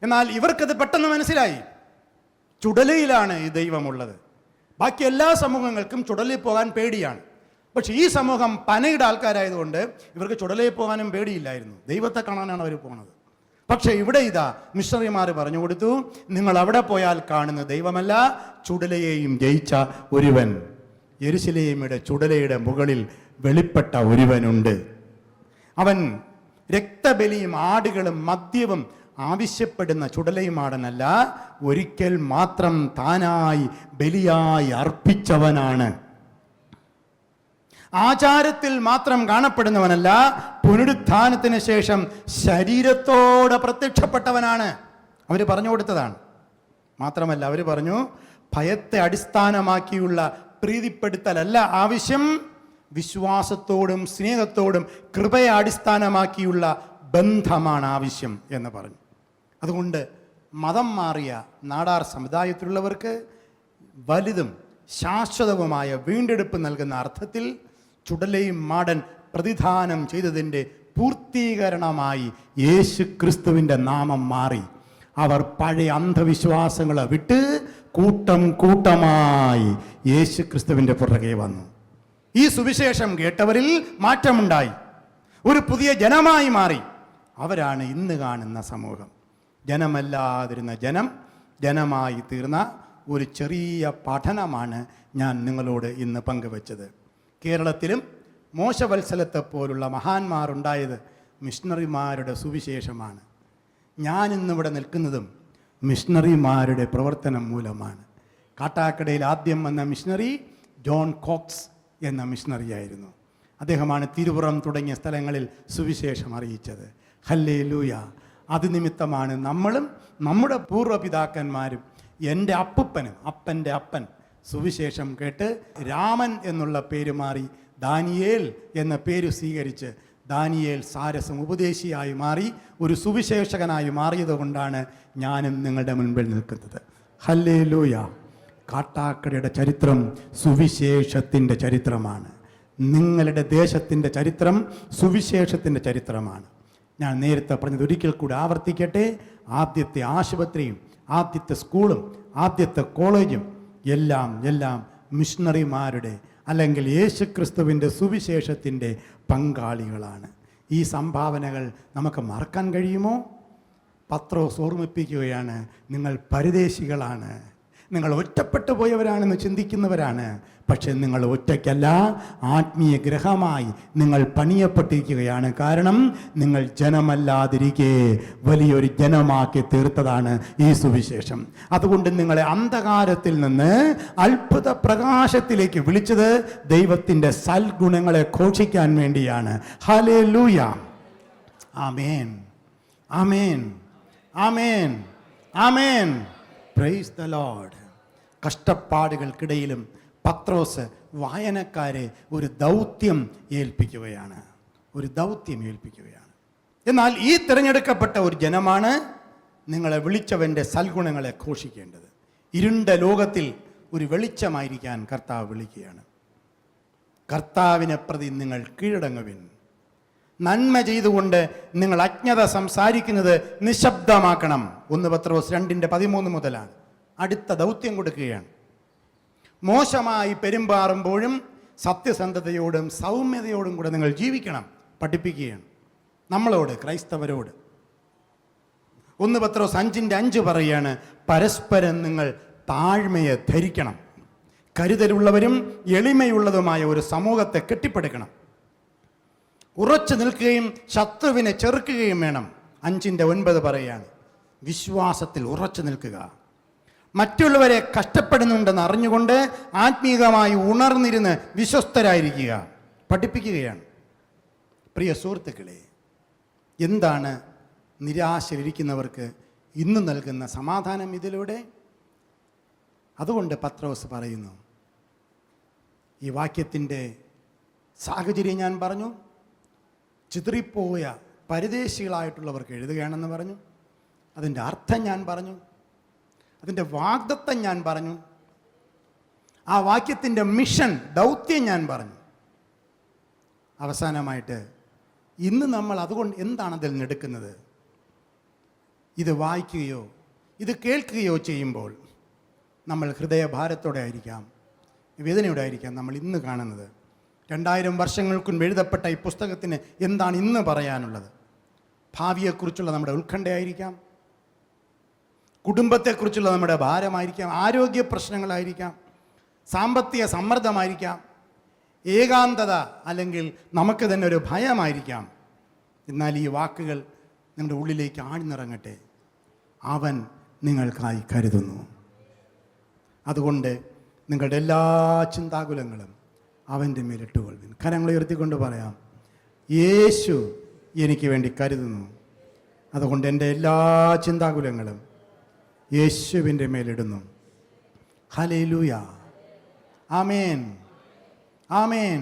എന്നാൽ ഇവർക്കത് പെട്ടെന്ന് മനസ്സിലായി, ചുടലയിലാണ് ഈ ദൈവമുള്ളത്. ബാക്കി എല്ലാ സമൂഹങ്ങൾക്കും ചുടലയിൽ പോകാൻ പേടിയാണ്. പക്ഷെ ഈ സമൂഹം പനയുടെ ആൾക്കാരായതുകൊണ്ട് ഇവർക്ക് ചുടലയിൽ പോകാനും പേടിയില്ലായിരുന്നു, ദൈവത്തെ കാണാനാണ് അവർ പോണത്. പക്ഷേ ഇവിടെ ഇതാ മിഷണറിമാർ പറഞ്ഞു കൊടുത്തു, നിങ്ങൾ അവിടെ പോയാൽ കാണുന്ന ദൈവമല്ല, ചുടലയെയും ജയിച്ച ഒരുവൻ, യെരുശലേമിന്റെ ചുടലയുടെ മുകളിൽ വെളിപ്പെട്ട ഒരുവനുണ്ട്. അവൻ രക്തബലിയും ആടുകളും മദ്യവും ആവശ്യപ്പെടുന്ന ചുടലയുമാടനല്ല, ഒരിക്കൽ മാത്രം താനായി ബലിയായി അർപ്പിച്ചവനാണ്. ആചാരത്തിൽ മാത്രം കാണപ്പെടുന്നവനല്ല, പുനരുത്ഥാനത്തിന് ശേഷം ശരീരത്തോടെ പ്രത്യക്ഷപ്പെട്ടവനാണ്. അവർ പറഞ്ഞു കൊടുത്തതാണ്. മാത്രമല്ല അവർ പറഞ്ഞു, ഭയത്തെ അടിസ്ഥാനമാക്കിയുള്ള പ്രീതിപ്പെടുത്തലല്ല ആവശ്യം, വിശ്വാസത്തോടും സ്നേഹത്തോടും കൃപയെ അടിസ്ഥാനമാക്കിയുള്ള ബന്ധമാണ് ആവശ്യം എന്ന് പറഞ്ഞു. അതുകൊണ്ട് മതം മാറിയ നാടാർ സമുദായത്തിലുള്ളവർക്ക് വലുതും ശാശ്വതവുമായ വീണ്ടെടുപ്പ് നൽകുന്ന അർത്ഥത്തിൽ ചുടലയും മാടൻ പ്രതിദാനം ചെയ്തതിൻ്റെ പൂർത്തീകരണമായി യേശു ക്രിസ്തുവിൻ്റെ നാമം മാറി. അവർ പഴയ അന്ധവിശ്വാസങ്ങളെ വിട്ട് കൂട്ടം കൂട്ടമായി യേശു ക്രിസ്തുവിൻ്റെ പുറകെ വന്നു. ഈ സുവിശേഷം കേട്ടവരിൽ മാറ്റമുണ്ടായി, ഒരു പുതിയ ജനമായി മാറി. അവരാണ് ഇന്ന് കാണുന്ന സമൂഹം. ജനമല്ലാതിരുന്ന ജനം ജനമായി തീർന്ന ഒരു ചെറിയ പഠനമാണ് ഞാൻ നിങ്ങളോട് ഇന്ന് പങ്കുവച്ചത്. കേരളത്തിലും മോശവത്സലത്തെ പോലുള്ള മഹാന്മാരുണ്ടായത് മിഷണറിമാരുടെ സുവിശേഷമാണ്. ഞാനിന്നിവിടെ നിൽക്കുന്നതും മിഷണറിമാരുടെ പ്രവർത്തനം മൂലമാണ്. കാട്ടാക്കടയിൽ ആദ്യം വന്ന മിഷണറി ജോൺ കോക്സ് എന്ന മിഷണറിയായിരുന്നു. അദ്ദേഹമാണ് തിരുപുറം തുടങ്ങിയ സ്ഥലങ്ങളിൽ സുവിശേഷം അറിയിച്ചത്. ഹല്ലേലൂയ! അത് നിമിത്തമാണ് നമ്മളും നമ്മുടെ പൂർവ്വപിതാക്കന്മാരും, എൻ്റെ അപ്പൻ്റെ അപ്പൻ സുവിശേഷം കേട്ട് രാമൻ എന്നുള്ള പേര് മാറി ദാനിയേൽ എന്ന പേര് സ്വീകരിച്ച് ദാനിയേൽ സാരസം ഉപദേശിയായി മാറി ഒരു സുവിശേഷകനായി മാറിയത് കൊണ്ടാണ് ഞാനും നിങ്ങളുടെ മുൻപിൽ നിൽക്കുന്നത്. ഹല്ലേലൂയ! കാട്ടാക്കടയുടെ ചരിത്രം സുവിശേഷത്തിൻ്റെ ചരിത്രമാണ്. നിങ്ങളുടെ ദേശത്തിൻ്റെ ചരിത്രം സുവിശേഷത്തിൻ്റെ ചരിത്രമാണ്. ഞാൻ നേരത്തെ പറഞ്ഞത് ഒരിക്കൽ കൂടി ആവർത്തിക്കട്ടെ. ആദ്യത്തെ ആശുപത്രിയും ആദ്യത്തെ സ്കൂളും ആദ്യത്തെ കോളേജും എല്ലാം മിഷണറിമാരുടെ അല്ലെങ്കിൽ യേശുക്രിസ്തുവിൻ്റെ സുവിശേഷത്തിൻ്റെ പങ്കാളികളാണ്. ഈ സംഭാവനകൾ നമുക്ക് മറക്കാൻ കഴിയുമോ? പത്രോസ് ഓർമ്മിപ്പിക്കുകയാണ്, നിങ്ങൾ പരദേശികളാണ്, നിങ്ങൾ ഒറ്റപ്പെട്ടു പോയവരാണെന്ന് ചിന്തിക്കുന്നവരാണ്. പക്ഷെ നിങ്ങൾ ഒറ്റയ്ക്കല്ല, ആത്മീയ ഗ്രഹമായി നിങ്ങൾ പണിയപ്പെട്ടിരിക്കുകയാണ്. കാരണം നിങ്ങൾ ജനമല്ലാതിരിക്കെ വലിയൊരു ജനമാക്കി തീർത്തതാണ് ഈ സുവിശേഷം. അതുകൊണ്ട് നിങ്ങളെ അന്ധകാരത്തിൽ നിന്ന് അത്ഭുത പ്രകാശത്തിലേക്ക് വിളിച്ചത് ദൈവത്തിൻ്റെ സൽഗുണങ്ങളെ ഘോഷിക്കാൻ വേണ്ടിയാണ്. ഹല്ലേലൂയ! ആമേൻ, ആമേൻ, ആമേൻ, ആമേൻ. Praise the Lord. കഷ്ടപ്പാടുകൾക്കിടയിലും പത്രോസ് വായനക്കാരെ ഒരു ദൗത്യം ഏൽപ്പിക്കുകയാണ്. എന്നാൽ ഈ തിരഞ്ഞെടുക്കപ്പെട്ട ഒരു ജനമാണ് നിങ്ങളെ വിളിച്ചവൻ്റെ സൽഗുണങ്ങളെ ഘോഷിക്കേണ്ടത്. ഇരുണ്ട ലോകത്തിൽ ഒരു വെളിച്ചമായിരിക്കാൻ കർത്താവ് വിളിക്കുകയാണ്. കർത്താവിനെ പ്രതി നിങ്ങൾ കീഴടങ്ങുവിൻ. നന്മ ചെയ്തുകൊണ്ട് നിങ്ങൾ അജ്ഞത സംസാരിക്കുന്നത് നിശബ്ദമാക്കണം. 1 പത്രോസ് 2:13 മുതലാണ്. അടുത്ത ദൗത്യം കൊടുക്കുകയാണ്. മോശമായി പെരുമാറുമ്പോഴും സത്യസന്ധതയോടും സൗമ്യതയോടും കൂടെ നിങ്ങൾ ജീവിക്കണം, പഠിപ്പിക്കുകയാണ് നമ്മളോട്, ക്രൈസ്തവരോട്. 1 പത്രോസ് 5:5 പറയുകയാണ്, പരസ്പരം നിങ്ങൾ താഴ്മയെ ധരിക്കണം, കരുതലുള്ളവരും എളിമയുള്ളതുമായ ഒരു സമൂഹത്തെ കെട്ടിപ്പടുക്കണം, ഉറച്ചു നിൽക്കുകയും ശത്രുവിനെ ചെറുക്കുകയും വേണം. 5:9 പറയുകയാണ്, വിശ്വാസത്തിൽ ഉറച്ചു നിൽക്കുക, മറ്റുള്ളവരെ കഷ്ടപ്പെടുന്നുണ്ടെന്ന് അറിഞ്ഞുകൊണ്ട് ആത്മീയമായി ഉണർന്നിരുന്ന് വിശ്വസ്തരായിരിക്കുക, പഠിപ്പിക്കുകയാണ്. പ്രിയ സുഹൃത്തുക്കളെ, എന്താണ് നിരാശയിലിരിക്കുന്നവർക്ക് ഇന്ന് നൽകുന്ന സമാധാനം ഇതിലൂടെ? അതുകൊണ്ട് പത്രോസ് പറയുന്നു, ഈ വാക്യത്തിൻ്റെ സാഹചര്യം ഞാൻ പറഞ്ഞു. ചിതറിപ്പോയ പരദേശികളായിട്ടുള്ളവർക്ക് എഴുതുകയാണെന്ന് പറഞ്ഞു. അതിൻ്റെ അർത്ഥം ഞാൻ പറഞ്ഞു, അതിൻ്റെ വാഗ്ദത്തം ഞാൻ പറഞ്ഞു, ആ വാക്യത്തിൻ്റെ മിഷൻ, ദൗത്യം ഞാൻ പറഞ്ഞു. അവസാനമായിട്ട് ഇന്ന് നമ്മൾ അതുകൊണ്ട് എന്താണ് അതിൽ നിന്ന് എടുക്കുന്നത്? ഇത് വായിക്കുകയോ ഇത് കേൾക്കുകയോ ചെയ്യുമ്പോൾ നമ്മൾ ഹൃദയഭാരത്തോടെ ആയിരിക്കാം, വേദനയോടെ ആയിരിക്കാം നമ്മൾ ഇന്ന് കാണുന്നത്. 2000 വർഷങ്ങൾക്ക് മുൻപ് എഴുതപ്പെട്ട ഈ പുസ്തകത്തിന് എന്താണ് ഇന്ന് പറയാനുള്ളത്? ഭാവിയെക്കുറിച്ചുള്ള നമ്മുടെ ഉത്കണ്ഠയായിരിക്കാം, കുടുംബത്തെക്കുറിച്ചുള്ള നമ്മുടെ ഭാരമായിരിക്കാം, ആരോഗ്യ പ്രശ്നങ്ങളായിരിക്കാം, സാമ്പത്തിക സമ്മർദ്ദമായിരിക്കാം, ഏകാന്തത അല്ലെങ്കിൽ നമുക്ക് തന്നെ ഒരു ഭയമായിരിക്കാം. എന്നാൽ ഈ വാക്കുകൾ നിങ്ങളുടെ ഉള്ളിലേക്ക് ആഴ്ന്നിറങ്ങട്ടെ. അവൻ നിങ്ങൾക്കായി കരുതുന്നു. അതുകൊണ്ട് നിങ്ങളുടെ എല്ലാ ചിന്താകുലങ്ങളും അവൻ്റെ മേലിട്ടുകൊള്ളുവിൻ. കരങ്ങൾ ഉയർത്തിക്കൊണ്ട് പറയാം, യേശു എനിക്ക് വേണ്ടി കരുതുന്നു. അതുകൊണ്ട് എൻ്റെ എല്ലാ ചിന്താകുലങ്ങളും യേശുവിൻ്റെ മേലിടുന്നു. ഹല്ലേലൂയ! ആമേൻ, ആമേൻ.